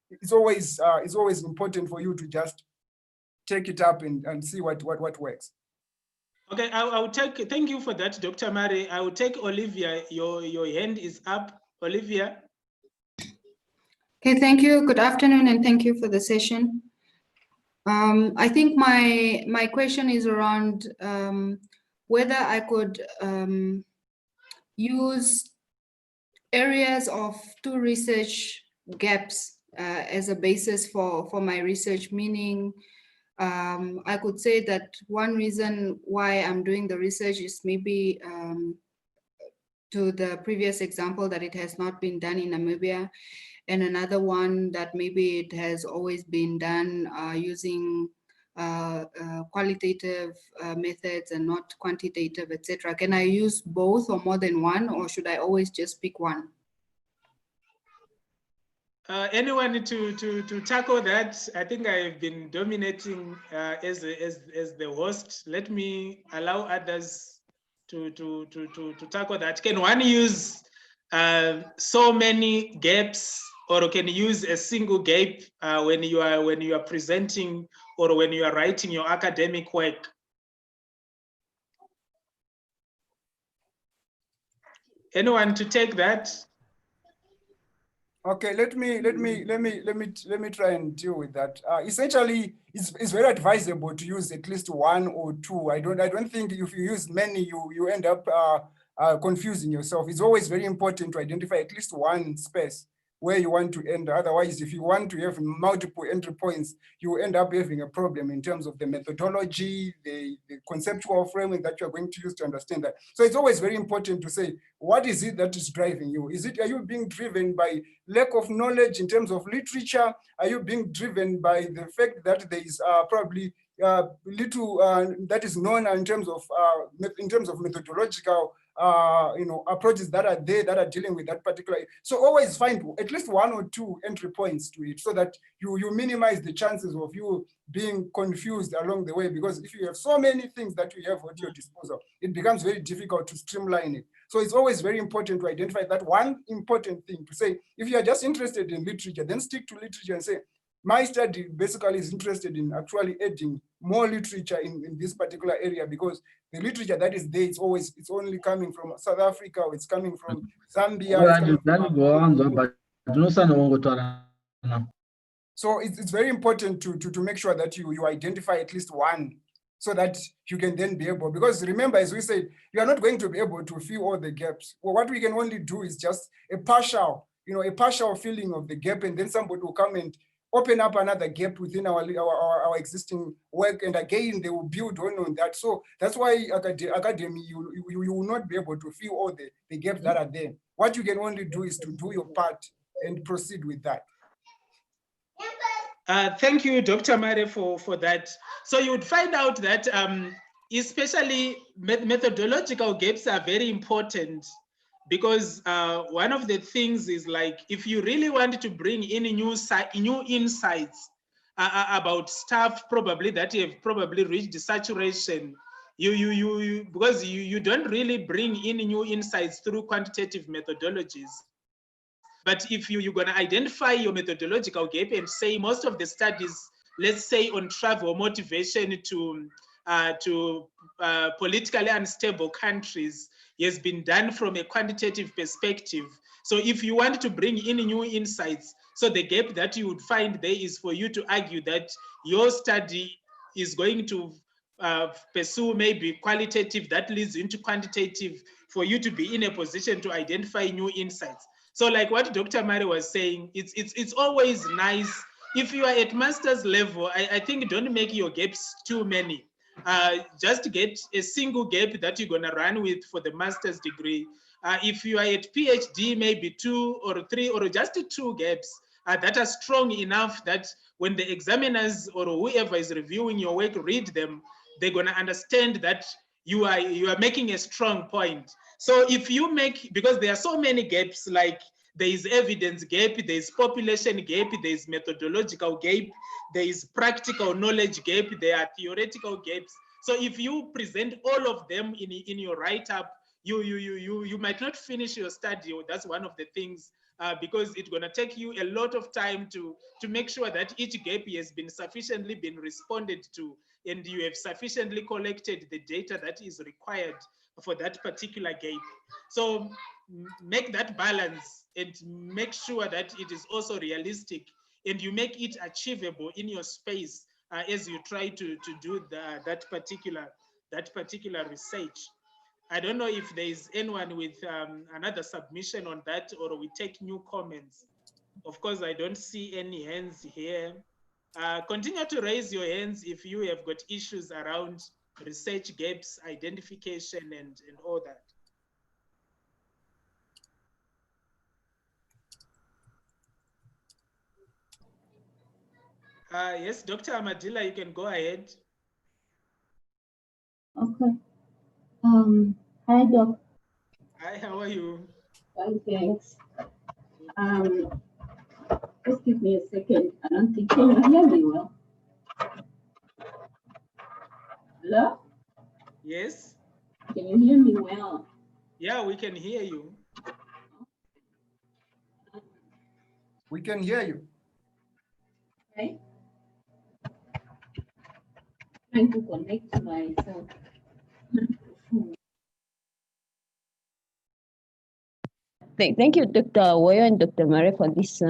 it's always important for you to just take it up and see what works. Okay, I'll take, thank you for that, Dr. Mare. I will take Olivia, your hand is up. Olivia. Okay, thank you. Good afternoon, and thank you for the session. I think my question is around whether I could use areas of 2 research gaps as a basis for my research, meaning I could say that one reason why I'm doing the research is maybe to the previous example that it has not been done in Namibia, and another one that maybe it has always been done using qualitative methods and not quantitative, etc. Can I use both or more than one, or should I always just pick one? Anyone to tackle that? I think I've been dominating as the host. Let me allow others to tackle that. Can one use so many gaps, or can use a single gap when you are presenting or when you are writing your academic work? Anyone to take that? Okay, let me try and deal with that. Essentially, it's very advisable to use at least one or two. I don't think if you use many, you end up confusing yourself. It's always very important to identify at least one space where you want to enter. Otherwise, if you want to have multiple entry points, you end up having a problem in terms of the methodology, the conceptual framework that you're going to use to understand that. So it's always very important to say, what is it that is driving you? Are you being driven by lack of knowledge in terms of literature? Are you being driven by the fact that there is probably little that is known in terms of methodological approaches that are there that are dealing with that particular? So always find at least one or two entry points to it so that you minimize the chances of you being confused along the way, because if you have so many things that you have at your disposal, it becomes very difficult to streamline it. So it's always very important to identify that one important thing to say, if you are just interested in literature, then stick to literature and say, my study basically is interested in actually adding more literature in this particular area, because the literature that is there, it's only coming from South Africa, or it's coming from Zambia. So it's very important to make sure that you identify at least one, so that you can then be able, because remember, as we said, you are not going to be able to fill all the gaps. Well, what we can only do is just a partial filling of the gap, and then somebody will come and open up another gap within our existing work, and again they will build on that. So that's why academy, you will not be able to fill all the gaps that are there. What you can only do is to do your part and proceed with that. Thank you, Dr. Mare, for that. So you would find out that especially methodological gaps are very important, because one of the things is, like, if you really want to bring in new insights about stuff probably that you have probably reached the saturation, because you don't really bring in new insights through quantitative methodologies. But if you're going to identify your methodological gap and say most of the studies, let's say on travel motivation to politically unstable countries, has been done from a quantitative perspective. So if you want to bring in new insights, so the gap that you would find there is for you to argue that your study is going to pursue maybe qualitative that leads into quantitative, for you to be in a position to identify new insights. So like what Dr. Mare was saying, it's always nice. If you are at master's level, I think don't make your gaps too many. Just get a single gap that you're gonna run with for the master's degree. If you are at PhD, maybe 2 or 3 or just 2 gaps that are strong enough that when the examiners or whoever is reviewing your work read them, they're gonna understand that you are making a strong point. So if you make, because there are so many gaps, like there is evidence gap, there is population gap, there is methodological gap, there is practical knowledge gap, there are theoretical gaps. So if you present all of them in your write-up, you might not finish your study. That's one of the things, because it's going to take you a lot of time to make sure that each gap has been sufficiently been responded to, and you have sufficiently collected the data that is required for that particular gap. So make that balance and make sure that it is also realistic, and you make it achievable in your space as you try to do that particular research. I don't know if there is anyone with another submission on that, or we take new comments. Of course, I don't see any hands here. Continue to raise your hands if you have got issues around research gaps, identification, and all that. Yes, Dr. Amadila, you can go ahead. Okay. Hi, Doc. Hi, how are you? Fine, thanks. Just give me a second. I don't think, can you hear me well? Hello? Yes. Can you hear me well? Yeah, we can hear you. We can hear you. Okay. Trying to connect myself. Thank you, Dr. Woyo and Dr. Mare, for this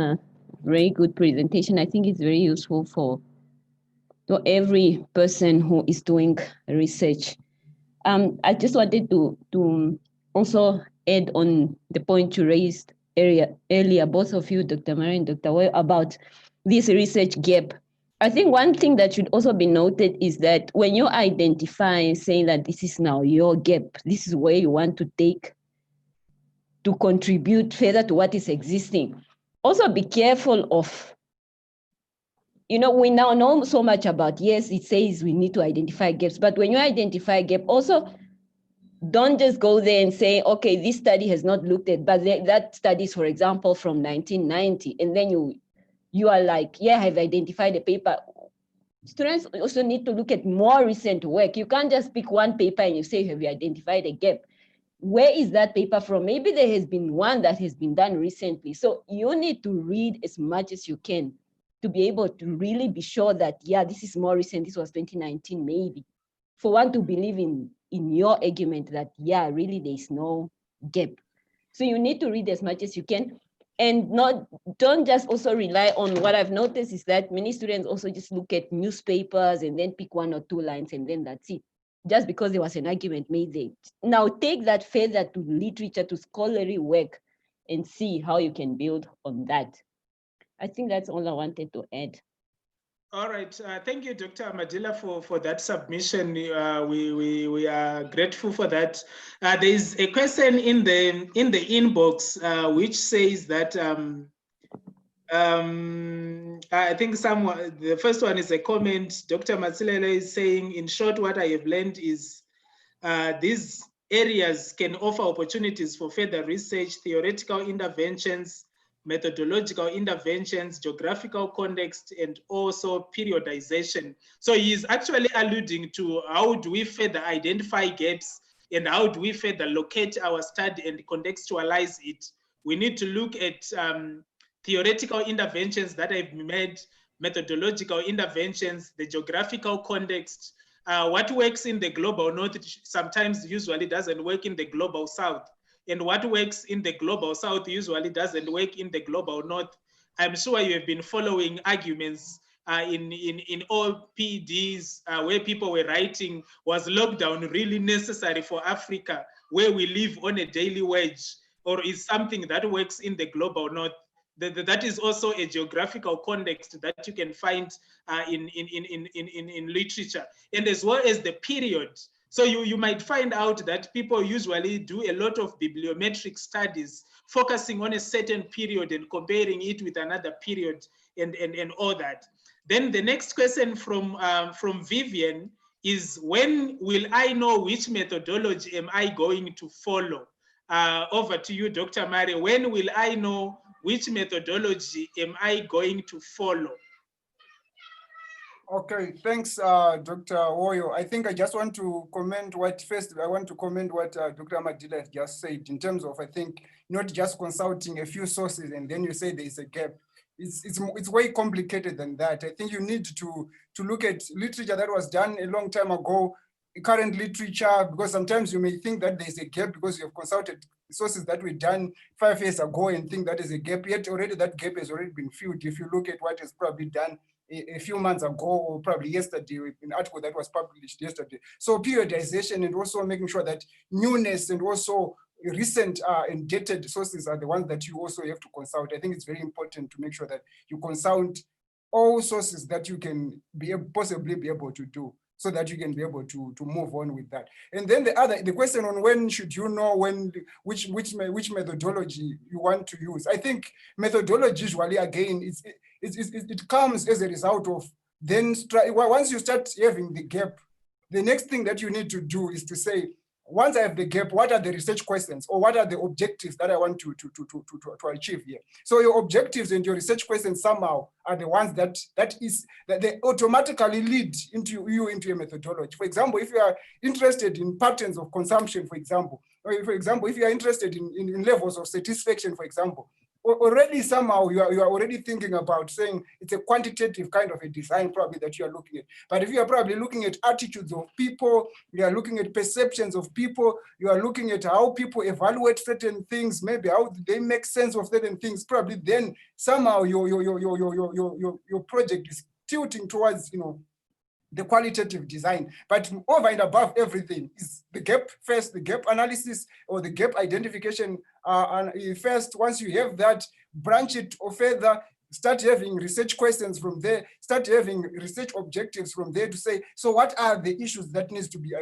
very good presentation. I think it's very useful for every person who is doing research. I just wanted to also add on the point you raised earlier, both of you, Dr. Mare and Dr. Woyo, about this research gap. I think one thing that should also be noted is that when you identify saying that this is now your gap, this is where you want to take to contribute further to what is existing. Also be careful of, we now know so much about, yes, it says we need to identify gaps, but when you identify a gap, also don't just go there and say, okay, this study has not looked at, but that study is, for example, from 1990, and then you are like, yeah, I've identified a paper. Students also need to look at more recent work. You can't just pick one paper and you say, have you identified a gap? Where is that paper from? Maybe there has been one that has been done recently. So you need to read as much as you can to be able to really be sure that, yeah, this is more recent. This was 2019, maybe. For one to believe in your argument that, yeah, really there is no gap. So you need to read as much as you can, and don't just also rely on, what I've noticed is that many students also just look at newspapers and then pick one or two lines and then that's it. Just because there was an argument made there. Now take that further to literature, to scholarly work, and see how you can build on that. I think that's all I wanted to add. All right, thank you, Dr. Madila, for that submission. We are grateful for that. There is a question in the inbox which says that I think the first one is a comment. Dr. Matsilele is saying, in short, what I have learned is these areas can offer opportunities for further research, theoretical interventions, methodological interventions, geographical context, and also periodization. So he is actually alluding to how do we further identify gaps and how do we further locate our study and contextualize it. We need to look at theoretical interventions that have been made, methodological interventions, the geographical context, what works in the global north sometimes usually doesn't work in the global south. And what works in the global south usually doesn't work in the global north. I'm sure you have been following arguments in all PDs where people were writing, was lockdown really necessary for Africa, where we live on a daily wage, or is something that works in the global north? That is also a geographical context that you can find in literature, and as well as the period. So you might find out that people usually do a lot of bibliometric studies, focusing on a certain period and comparing it with another period and all that. Then the next question from Vivian is, when will I know which methodology am I going to follow? Over to you, Dr. Mare. When will I know which methodology am I going to follow? Okay, thanks, Dr. Woyo. I think I just want to comment what Dr. Madila just said in terms of, I think, not just consulting a few sources and then you say there is a gap. It's way complicated than that. I think you need to look at literature that was done a long time ago, current literature, because sometimes you may think that there's a gap because you have consulted sources that were done 5 years ago and think that is a gap, yet already that gap has already been filled. If you look at what is probably done a few months ago or probably yesterday, an article that was published yesterday. So periodization and also making sure that newness and also recent and dated sources are the ones that you also have to consult. I think it's very important to make sure that you consult all sources that you can possibly be able to do, so that you can be able to move on with that. And then the question on when should you know which methodology you want to use. I think methodology usually, again, it comes as a result of then once you start having the gap, the next thing that you need to do is to say, once I have the gap, what are the research questions or what are the objectives that I want to achieve here? So your objectives and your research questions somehow are the ones that they automatically lead into a methodology. For example, if you are interested in patterns of consumption, for example, or for example, if you are interested in levels of satisfaction, for example, already somehow you are already thinking about saying it's a quantitative kind of a design probably that you are looking at. But if you are probably looking at attitudes of people, you are looking at perceptions of people, you are looking at how people evaluate certain things, maybe how they make sense of certain things, probably then somehow your project is tilting towards, you know, the qualitative design. But over and above everything is the gap first, the gap analysis or the gap identification. And first, once you have that, branch it or further, start having research questions from there, start having research objectives from there to say, so what are the issues that needs to be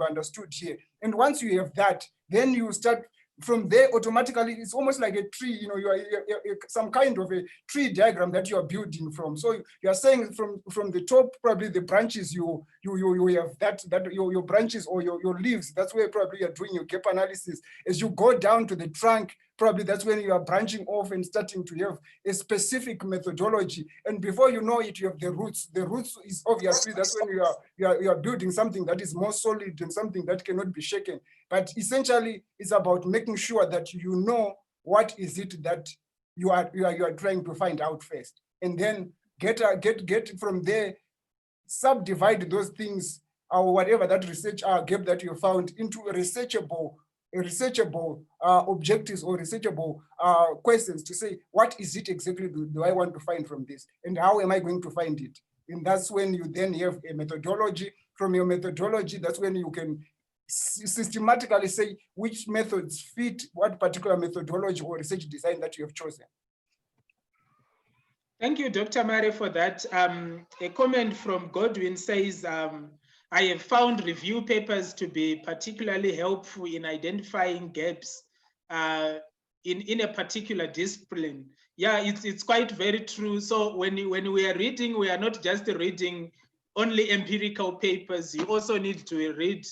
understood here? And once you have that, then you start from there automatically. It's almost like a tree, you know, you're some kind of a tree diagram that you are building from. So you are saying from the top, probably the branches you have that your branches or your leaves, that's where probably you're doing your gap analysis. As you go down to the trunk, probably that's when you are branching off and starting to have a specific methodology. And before you know it, you have the roots. The roots is obviously that's when you are building something that is more solid and something that cannot be shaken. But essentially, it's about making sure that you know what is it that you are trying to find out first, and then get from there, subdivide those things or whatever that research gap that you found into researchable objectives or researchable questions to say, what is it exactly do I want to find from this, and how am I going to find it? And that's when you then have a methodology. From your methodology, that's when you can systematically say which methods fit what particular methodology or research design that you have chosen. Thank you, Dr. Mare, for that. A comment from Godwin says, I have found review papers to be particularly helpful in identifying gaps in a particular discipline. Yeah, it's quite very true. So when we are reading, we are not just reading only empirical papers. You also need to read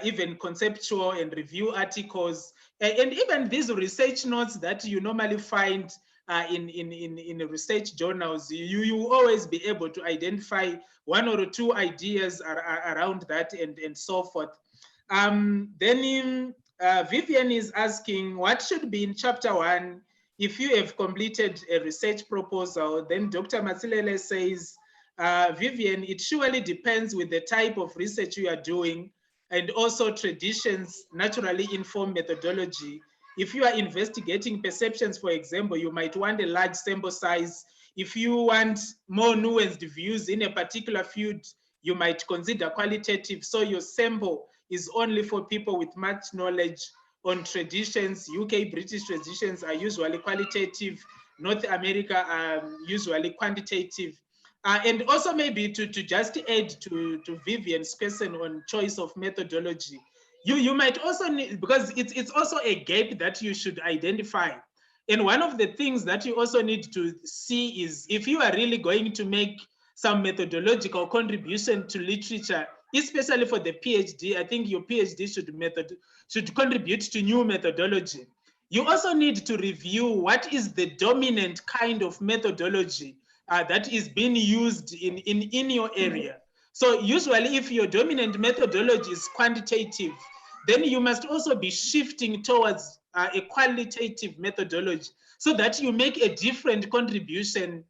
even conceptual and review articles, and even these research notes that you normally find in research journals. You always be able to identify one or two ideas around that and so forth. Then Vivian is asking, what should be in chapter 1 if you have completed a research proposal? Then Dr. Matsilele says, Vivian, it surely depends with the type of research you are doing, and also traditions naturally inform methodology. If you are investigating perceptions, for example, you might want a large sample size. If you want more nuanced views in a particular field, you might consider qualitative. So your sample is only for people with much knowledge on traditions. UK, British traditions are usually qualitative. North America are usually quantitative. And also maybe to just add to Vivian's question on choice of methodology, you might also need, because it's also a gap that you should identify. And one of the things that you also need to see is if you are really going to make some methodological contribution to literature, especially for the PhD, I think your PhD should contribute to new methodology. You also need to review what is the dominant kind of methodology that is being used in your area. So usually if your dominant methodology is quantitative, then you must also be shifting towards a qualitative methodology so that you make a different contribution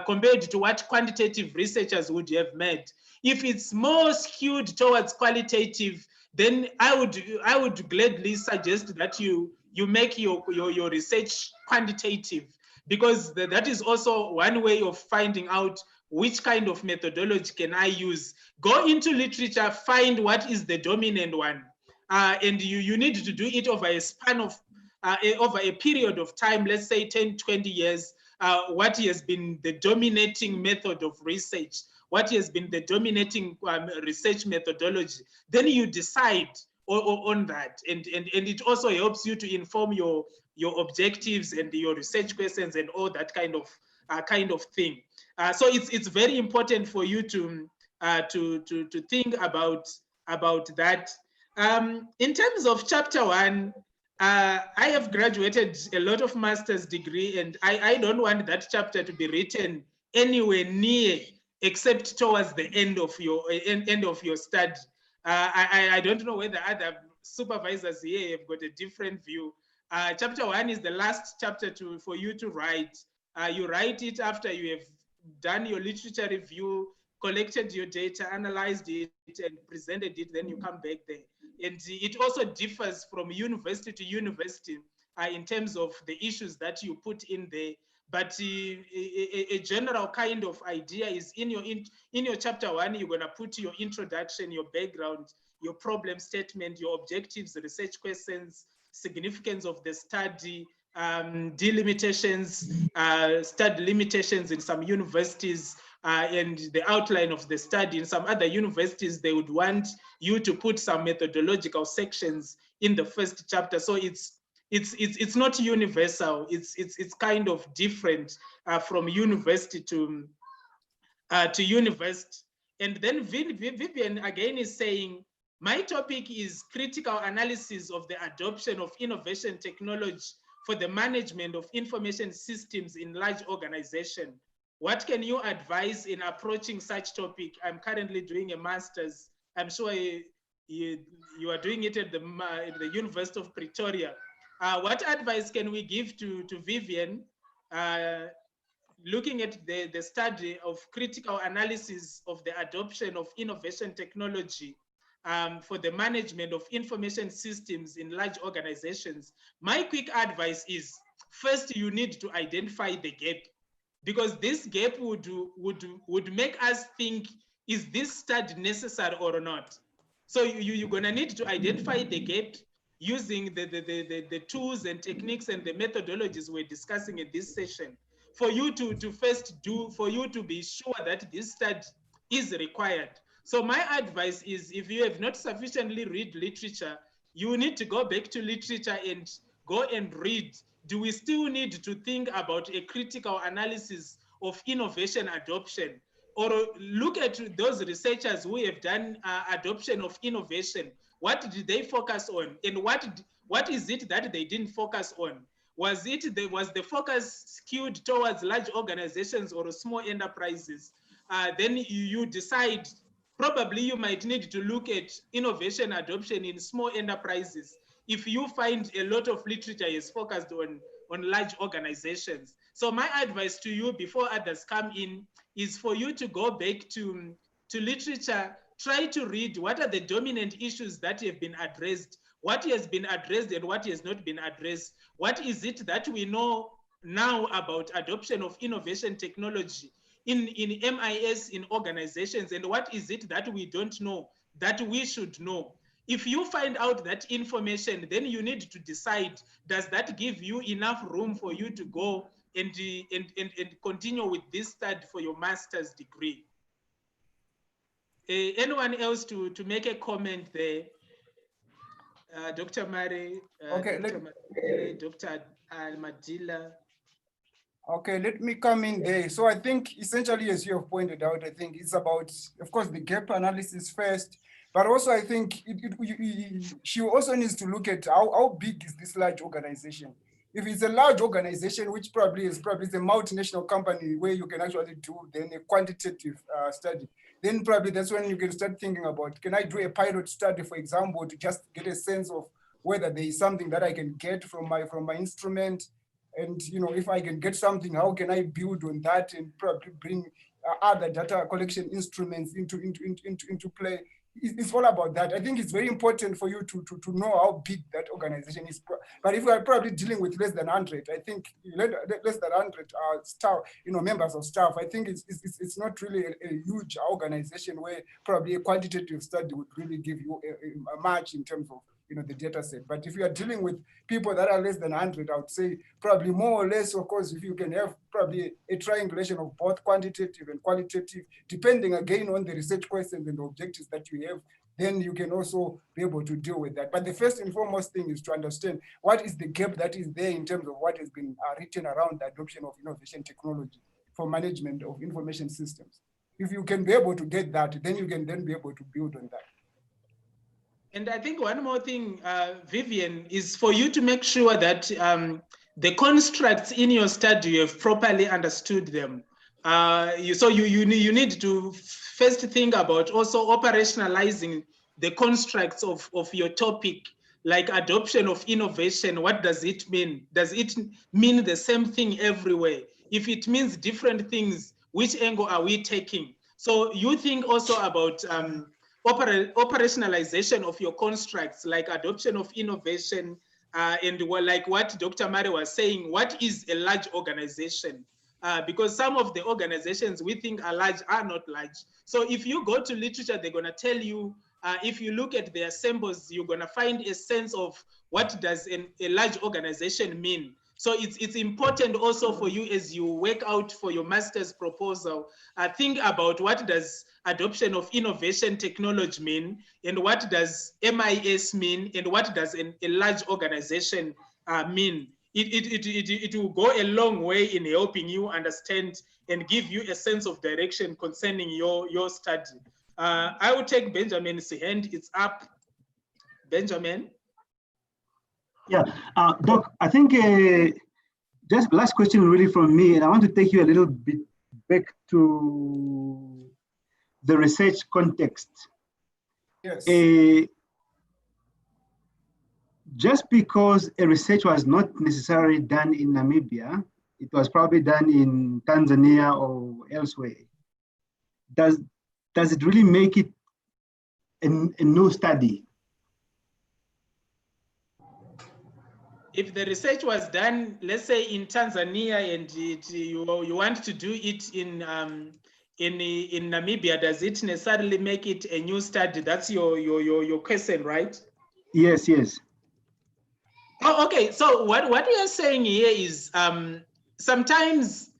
compared to what quantitative researchers would have made. If it's more skewed towards qualitative, then I would gladly suggest that you make your research quantitative, because that is also one way of finding out which kind of methodology can I use. Go into literature, find what is the dominant one. And you need to do it over a span of, over a period of time, let's say 10, 20 years, what has been the dominating method of research, what has been the dominating research methodology. Then you decide on that. And it also helps you to inform your objectives and your research questions and all that kind of thing. So it's very important for you to think about that. In terms of chapter 1, I have graduated a lot of master's degree, and I don't want that chapter to be written anywhere near except towards the end of your study. I don't know whether other supervisors here have got a different view. Chapter 1 is the last chapter for you to write. You write it after you have done your literature review, collected your data, analyzed it, and presented it, then you come back there. And it also differs from university to university in terms of the issues that you put in there. But a general kind of idea is in your chapter 1, you're gonna put your introduction, your background, your problem statement, your objectives, research questions, significance of the study, delimitations, study limitations in some universities, and the outline of the study. In some other universities, they would want you to put some methodological sections in the first chapter. So it's not universal. It's kind of different from university to university. And then Vivian again is saying, my topic is critical analysis of the adoption of innovation technology for the management of information systems in large organizations. What can you advise in approaching such topic? I'm currently doing a master's. I'm sure you are doing it at the University of Pretoria. What advice can we give to Vivian looking at the study of critical analysis of the adoption of innovation technology for the management of information systems in large organizations? My quick advice is, first, you need to identify the gap, because this gap would make us think, is this study necessary or not? So you're gonna need to identify the gap using the tools and techniques and the methodologies we're discussing in this session, for you to first for you to be sure that this study is required. So my advice is, if you have not sufficiently read literature, you need to go back to literature and go and read. Do we still need to think about a critical analysis of innovation adoption? Or look at those researchers who have done adoption of innovation. What did they focus on? And what is it that they didn't focus on? Was the focus skewed towards large organizations or small enterprises? Then you decide, probably you might need to look at innovation adoption in small enterprises if you find a lot of literature is focused on large organizations. So my advice to you before others come in is for you to go back to literature, try to read what are the dominant issues that have been addressed, what has been addressed and what has not been addressed. What is it that we know now about adoption of innovation technology in MIS, in organizations, and what is it that we don't know that we should know? If you find out that information, then you need to decide, does that give you enough room for you to go and continue with this study for your master's degree? Anyone else to make a comment there? Dr. Mare, okay, Dr. Almadila. Okay, let me come in there. So I think essentially, as you have pointed out, I think it's about, of course, the gap analysis first, but also I think she also needs to look at how big is this large organization. If it's a large organization, which probably is a multinational company where you can actually do then a quantitative study, then probably that's when you can start thinking about, can I do a pilot study, for example, to just get a sense of whether there is something that I can get from my instrument. And if I can get something, how can I build on that and probably bring other data collection instruments into play? It's all about that. I think it's very important for you to know how big that organization is. But if we are probably dealing with less than 100, I think less than 100 staff, members of staff, I think it's not really a huge organization where probably a quantitative study would really give you a match in terms of the data set. But if you are dealing with people that are less than 100, I would say probably more or less, of course, if you can have probably a triangulation of both quantitative and qualitative, depending again on the research questions and the objectives that you have, then you can also be able to deal with that. But the first and foremost thing is to understand what is the gap that is there in terms of what has been written around the adoption of innovation technology for management of information systems. If you can be able to get that, then you can then be able to build on that. And I think one more thing, Vivian, is for you to make sure that the constructs in your study, you have properly understood them. So you need to first think about also operationalizing the constructs of your topic like adoption of innovation, what does it mean? Does it mean the same thing everywhere? If it means different things, which angle are we taking? So you think also about operationalization of your constructs, like adoption of innovation, and like what Dr. Mare was saying, what is a large organization? Because some of the organizations we think are large are not large. So if you go to literature, they're gonna tell you, if you look at their symbols, you're gonna find a sense of what does a large organization mean. So it's important also for you as you work out for your master's proposal, think about what does adoption of innovation technology mean, and what does MIS mean, and what does a large organization mean. It will go a long way in helping you understand and give you a sense of direction concerning your study. I will take Benjamin's hand. It's up. Benjamin. Yeah, Doc, I think just last question really from me, and I want to take you a little bit back to the research context. Yes. Just because a research was not necessarily done in Namibia, it was probably done in Tanzania or elsewhere. Does it really make it a new study? If the research was done, let's say in Tanzania, and you want to do it in Namibia, does it necessarily make it a new study? That's your question, right? Yes, yes. Oh, okay. So what we are saying here is sometimes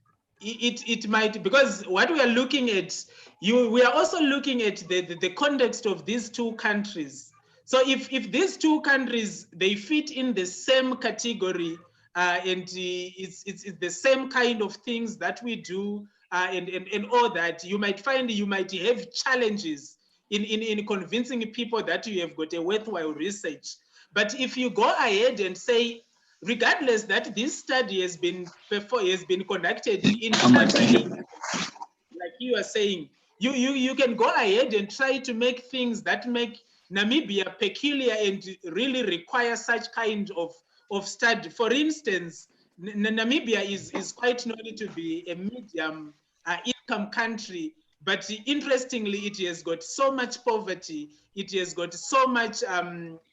it might, because what we are looking at, we are also looking at the context of these two countries. So if these two countries, they fit in the same category, and it's the same kind of things that we do, and all that, you might find you might have challenges in convincing people that you have got a worthwhile research. But if you go ahead and say, regardless that this study has been conducted in Tanzania, like you are saying, you can go ahead and try to make things that make Namibia peculiar and really require such kind of study. For instance, Namibia is quite known to be a medium income country, but interestingly, it has got so much poverty, it has got so much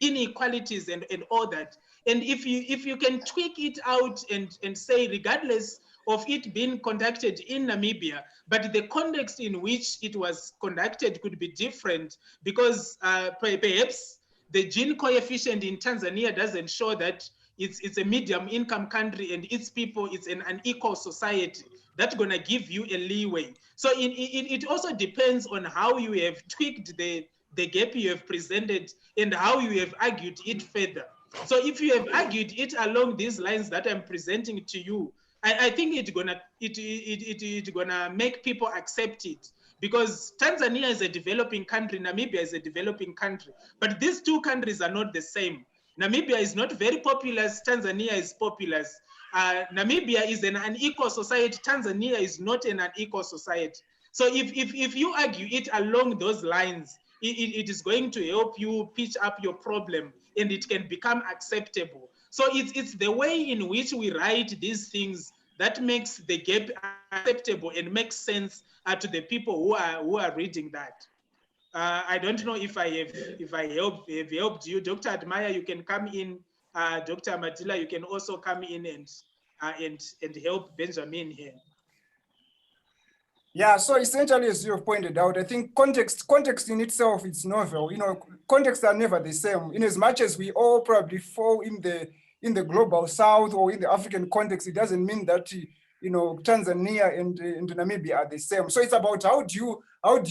inequalities and all that. And if you can tweak it out and say, regardless of it being conducted in Namibia, but the context in which it was conducted could be different, because perhaps the Gini coefficient in Tanzania doesn't show that it's a medium income country and its people, it's an unequal society. That's gonna give you a leeway. So it also depends on how you have tweaked the gap you have presented and how you have argued it further. So if you have argued it along these lines that I'm presenting to you, I think it's gonna make people accept it, because Tanzania is a developing country, Namibia is a developing country, but these two countries are not the same. Namibia is not very populous, Tanzania is populous. Namibia is an unequal society, Tanzania is not an unequal society. So if you argue it along those lines, it is going to help you pitch up your problem and it can become acceptable. So it's the way in which we write these things that makes the gap acceptable and makes sense to the people who are reading that. I don't know if I have helped you. Dr. Admire, you can come in. Dr. Madila, you can also come in and help Benjamin here. Yeah, so essentially, as you have pointed out, I think context in itself is novel. You know, contexts are never the same. In as much as we all probably fall in the global south or in the African context, it doesn't mean that, you know, Tanzania and Namibia are the same. So it's about how do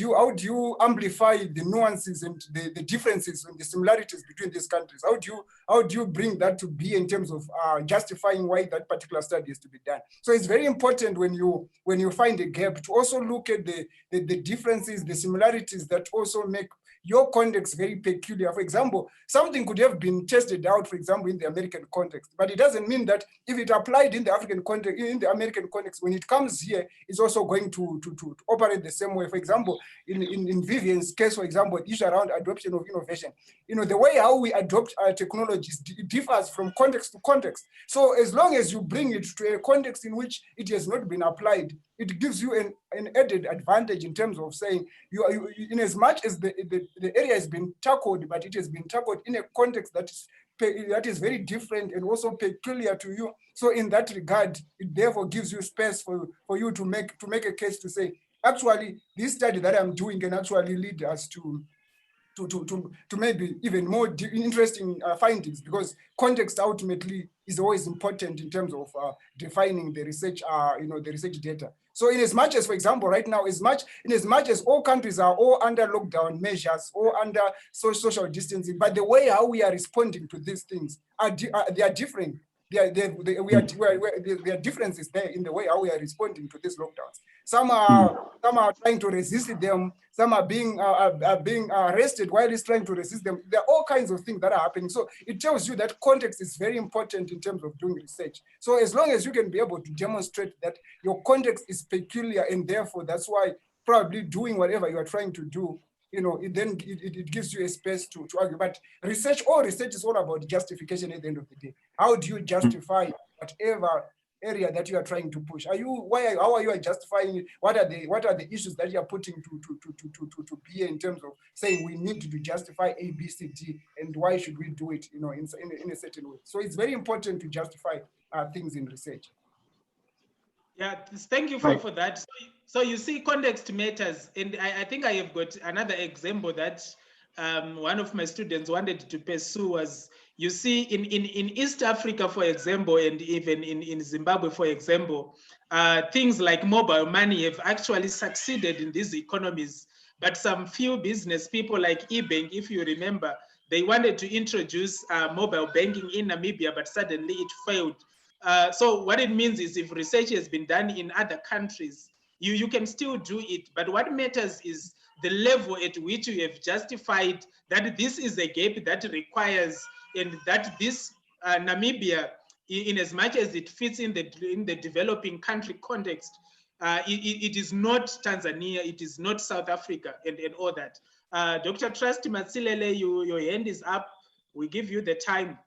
you amplify the nuances and the differences and the similarities between these countries? How do you bring that to be in terms of justifying why that particular study is to be done? So it's very important when you find a gap to also look at the differences, the similarities that also make your context very peculiar. For example, something could have been tested out, for example, in the American context, but it doesn't mean that if it applied in the African context, in the American context, when it comes here, it's also going to operate the same way. For example, example, in Vivian's case, for example, issue around adoption of innovation, the way how we adopt our technologies differs from context to context. So as long as you bring it to a context in which it has not been applied, it gives you an added advantage in terms of saying, you in as much as the area has been tackled, but it has been tackled in a context that is very different and also peculiar to you. So in that regard, it therefore gives you space for you to make a case to say, actually, this study that I'm doing can actually lead us to maybe even more interesting findings, because context ultimately is always important in terms of defining the research, the research data. So in as much as, for example, right now, in as much as all countries are all under lockdown measures or under social distancing, but the way how we are responding to these things they are different. There are differences there in the way how we are responding to these lockdowns. Some are trying to resist them. Some are being arrested while he's trying to resist them. There are all kinds of things that are happening. So it tells you that context is very important in terms of doing research. So as long as you can be able to demonstrate that your context is peculiar, and therefore that's why probably doing whatever you are trying to do, it gives you a space to argue. But all research is all about justification at the end of the day. How do you justify whatever area that you are trying to push? How are you justifying it? What are the issues that you are putting to be in terms of saying we need to justify A, B, C, D, and why should we do it, in a certain way? So it's very important to justify things in research. Yeah, thank you for that. So you see, context matters. And I think I have got another example that one of my students wanted to pursue was, you see, in East Africa, for example, and even in Zimbabwe, for example, things like mobile money have actually succeeded in these economies. But some few business people like eBank, if you remember, they wanted to introduce mobile banking in Namibia, but suddenly it failed. So what it means is, if research has been done in other countries, you can still do it. But what matters is the level at which you have justified that this is a gap that requires, and that this Namibia, in as much as it fits in the developing country context, it is not Tanzania, it is not South Africa, and all that. Dr. Trust Matsilele, your hand is up. We give you the time.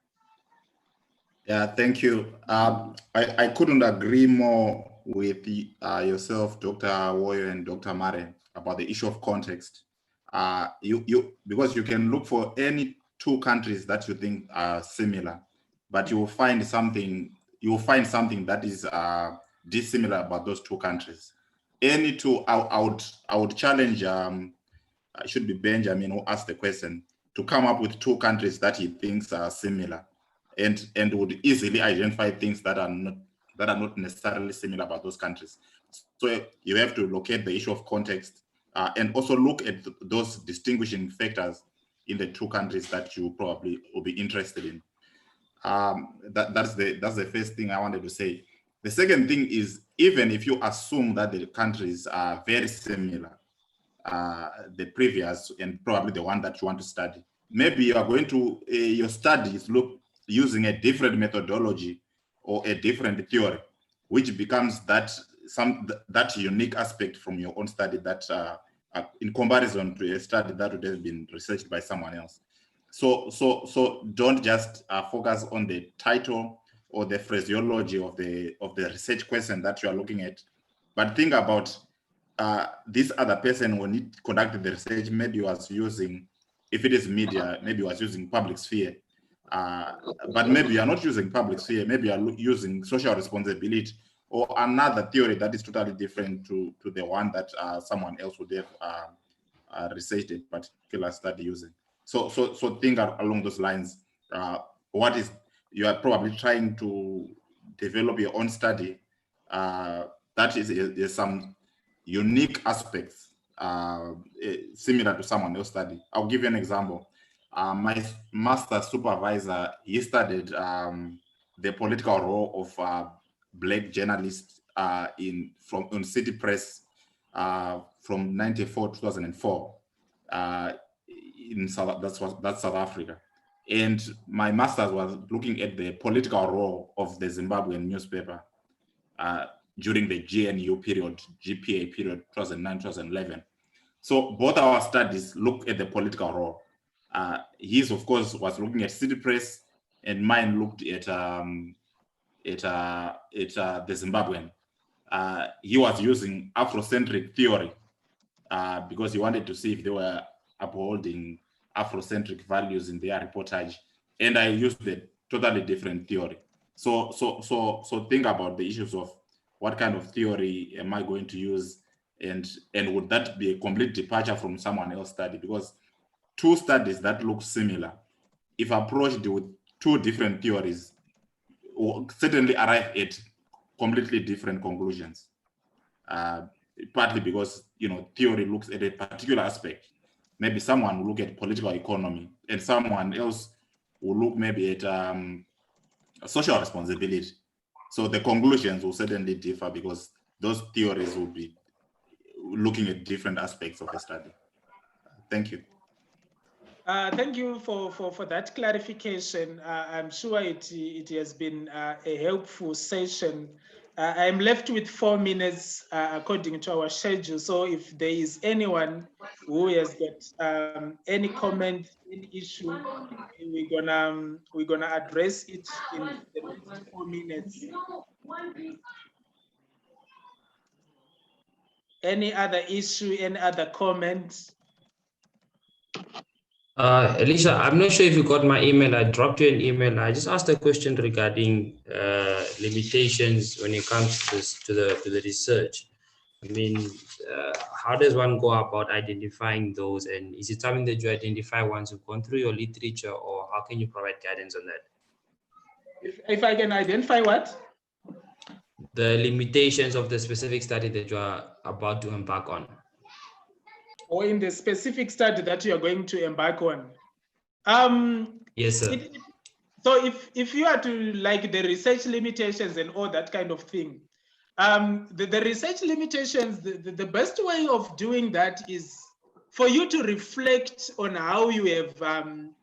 Yeah, thank you. I couldn't agree more with yourself, Dr. Woyo and Dr. Mare, about the issue of context. Because you can look for any two countries that you think are similar, but you will find something that is dissimilar about those two countries. Any two, I would challenge, it should be Benjamin who asked the question, to come up with two countries that he thinks are similar, and would easily identify things that are not necessarily similar about those countries. So you have to locate the issue of context and also look at those distinguishing factors in the two countries that you probably will be interested in. That's the first thing I wanted to say. The second thing is, even if you assume that the countries are very similar, the previous and probably the one that you want to study, maybe you are going to your studies look using a different methodology or a different theory, which becomes that unique aspect from your own study that in comparison to a study that would have been researched by someone else. So don't just focus on the title or the phraseology of the research question that you are looking at, but think about this other person, when he conducted the research, maybe was using, if it is media, maybe was using public sphere. But maybe you are not using public sphere, maybe you are using social responsibility or another theory that is totally different to the one that someone else would have researched a particular study using. So think along those lines. What is, you are probably trying to develop your own study that is some unique aspects similar to someone else's study. I'll give you an example. My master supervisor, he studied the political role of Black journalists on City Press from 94 to 2004 in that's South Africa. And my master's was looking at the political role of the Zimbabwean newspaper during the GNU period, GPA period, 2009, 2011. So both our studies look at the political role. His, of course, was looking at city press, and mine looked at the Zimbabwean. He was using Afrocentric theory because he wanted to see if they were upholding Afrocentric values in their reportage, and I used a totally different theory. So think about the issues of what kind of theory am I going to use, and would that be a complete departure from someone else's study? Because two studies that look similar, if approached with two different theories, will certainly arrive at completely different conclusions. Partly because theory looks at a particular aspect. Maybe someone will look at political economy, and someone else will look maybe at social responsibility. So the conclusions will certainly differ because those theories will be looking at different aspects of the study. Thank you. Thank you for that clarification. I'm sure it has been a helpful session. I'm left with 4 minutes according to our schedule. So if there is anyone who has got any comment, any issue, we're gonna address it in the next 4 minutes. Any other issue, any other comment? Elisa, I'm not sure if you got my email. I dropped you an email. I just asked a question regarding limitations when it comes to the research. I mean, how does one go about identifying those? And is it something that you identify once you've gone through your literature, or how can you provide guidance on that? If I can identify what? The limitations of the specific study that you are about to embark on. Or in the specific study that you are going to embark on? Yes, sir. So if you are to like the research limitations and all that kind of thing, the research limitations, the best way of doing that is for you to reflect on how you have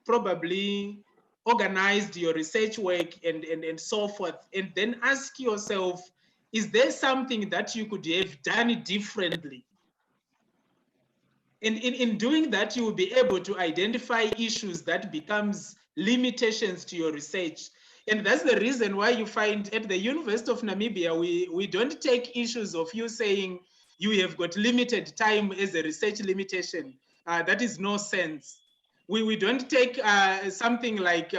probably organized your research work and so forth, and then ask yourself, is there something that you could have done differently? And in doing that, you will be able to identify issues that becomes limitations to your research. And that's the reason why you find at the University of Namibia, we don't take issues of you saying you have got limited time as a research limitation. That is no sense. We don't take something like,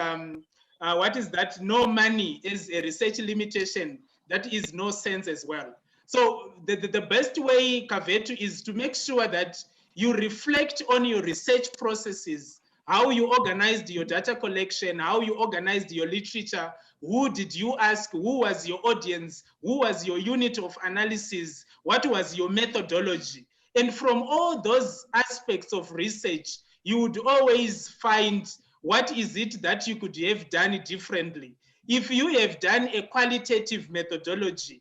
what is that? No money is a research limitation. That is no sense as well. So the best way, Kavetu, is to make sure that you reflect on your research processes, how you organized your data collection, how you organized your literature, who did you ask, who was your audience, who was your unit of analysis, what was your methodology. And from all those aspects of research, you would always find what is it that you could have done differently. If you have done a qualitative methodology,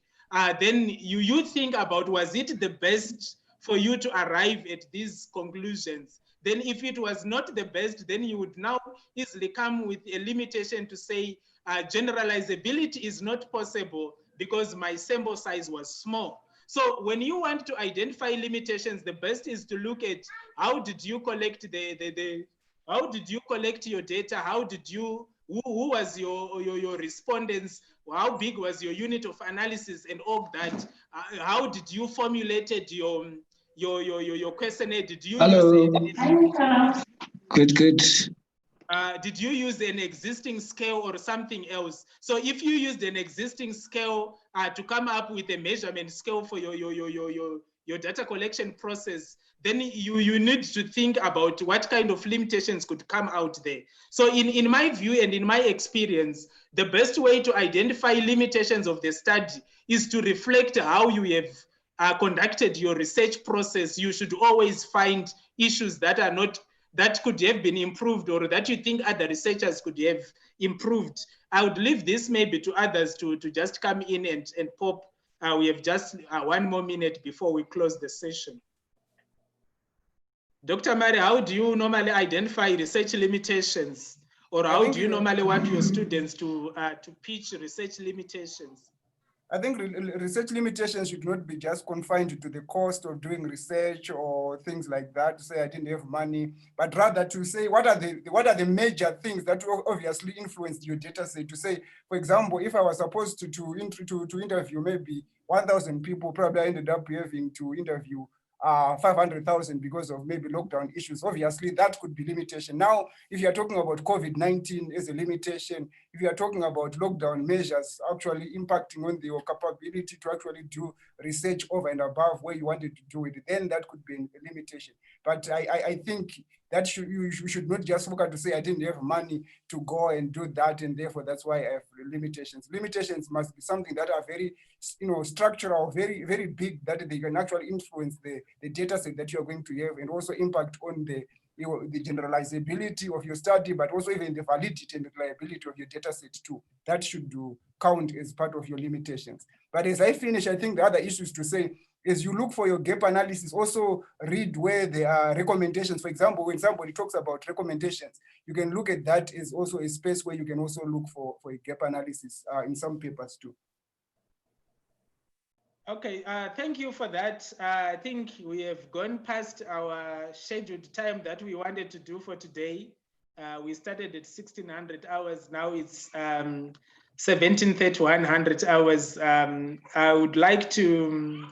then you think about, was it the best for you to arrive at these conclusions? Then if it was not the best, then you would now easily come with a limitation to say generalizability is not possible because my sample size was small. So when you want to identify limitations, the best is to look at how did you collect how did you collect your data? How did you, who was your respondents? How big was your unit of analysis and all that? How did you formulated your questionnaire? Did you use Good. did you use an existing scale or something else? So if you used an existing scale to come up with a measurement scale for your data collection process, then you need to think about what kind of limitations could come out there. So in my view and in my experience, the best way to identify limitations of the study is to reflect how you have conducted your research process. You should always find issues that are not, that could have been improved or that you think other researchers could have improved. I would leave this maybe to others to just come in and pop. We have just 1 more minute before we close the session. Dr. Mare, how do you normally identify research limitations? Or how do you normally want your students to pitch research limitations? I think research limitations should not be just confined to the cost of doing research or things like that, to say I didn't have money, but rather to say what are the major things that obviously influenced your data set. To say, for example, if I was supposed to interview maybe 1,000 people, probably I ended up having to interview 500,000 because of maybe lockdown issues. Obviously, that could be limitation. Now, if you're talking about COVID-19 as a limitation, if you're talking about lockdown measures actually impacting on your capability to actually do research over and above where you wanted to do it, then that could be a limitation. But I think that you should not just focus to say I didn't have money to go and do that, and therefore that's why I have limitations. Limitations must be something that are very, structural, very, very big, that they can actually influence the data set that you're going to have, and also impact on the generalizability of your study, but also even the validity and the reliability of your data set too. That should count as part of your limitations. But as I finish, I think the other issues to say is you look for your gap analysis, also read where there are recommendations. For example, when somebody talks about recommendations, you can look at that as also a space where you can also look for a gap analysis in some papers too. Okay, thank you for that. I think we have gone past our scheduled time that we wanted to do for today. We started at 1600 hours, now it's 1731 hours. I would like to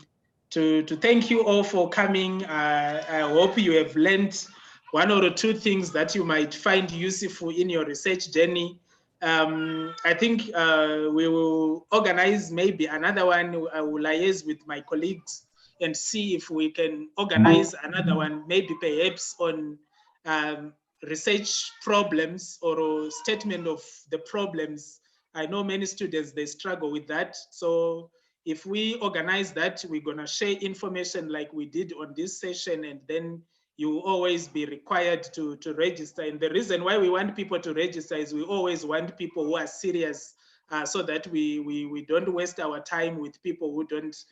thank you all for coming. I hope you have learned one or two things that you might find useful in your research journey. I think we will organize maybe another one. I will liaise with my colleagues and see if we can organize another one, maybe perhaps on research problems or statement of the problems. I know many students, they struggle with that. So if we organize that, we're gonna share information like we did on this session, and then you will always be required to register. And the reason why we want people to register is we always want people who are serious, so that we don't waste our time with people who don't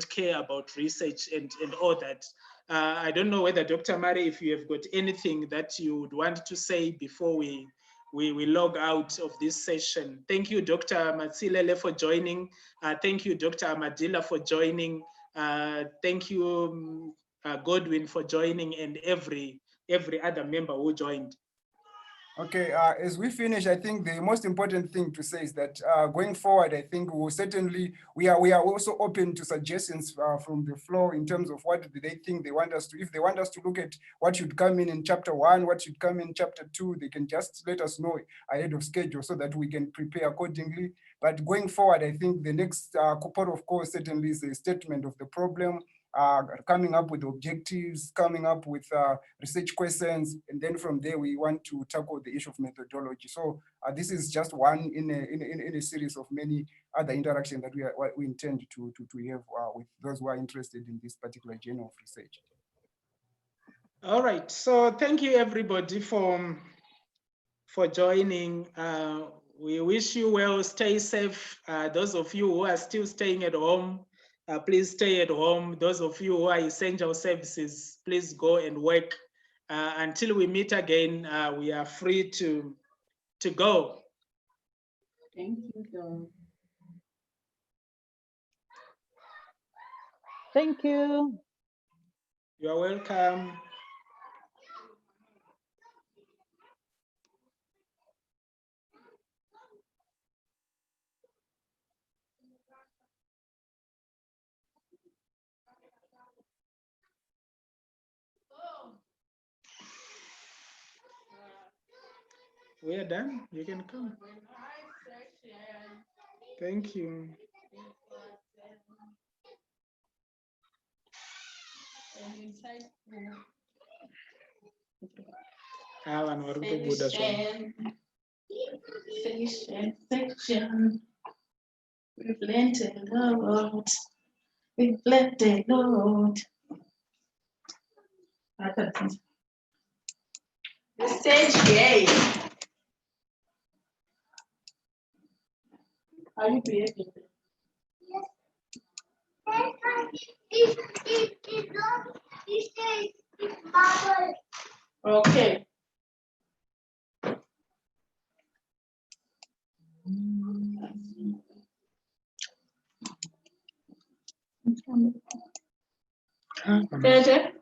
care about research and all that. I don't know whether Dr. Mare, if you have got anything that you would want to say before we log out of this session. Thank you, Dr. Matsilele, for joining. Thank you, Dr. Amadila, for joining. Thank you, Godwin, for joining, and every other member who joined. Okay, as we finish, I think the most important thing to say is that going forward, I think we are also open to suggestions from the floor in terms of what do they think they want us to. If they want us to look at what should come in chapter 1, what should come in chapter 2, they can just let us know ahead of schedule so that we can prepare accordingly. But going forward, I think the next part of course certainly is a statement of the problem, coming up with objectives, coming up with research questions, and then from there we want to tackle the issue of methodology. So this is just one in a series of many other interactions that we intend to have with those who are interested in this particular journey of research. All right, so thank you everybody for joining. We wish you well, stay safe. Those of you who are still staying at home, please stay at home. Those of you who are essential services, please go and work. Until we meet again, we are free to go. Thank you, Dom. Thank you. You are welcome. We are done. You can come. Thank you. Section. We've learned a lot. We've learned a lot. The stage game. Are you creating? Okay. Further?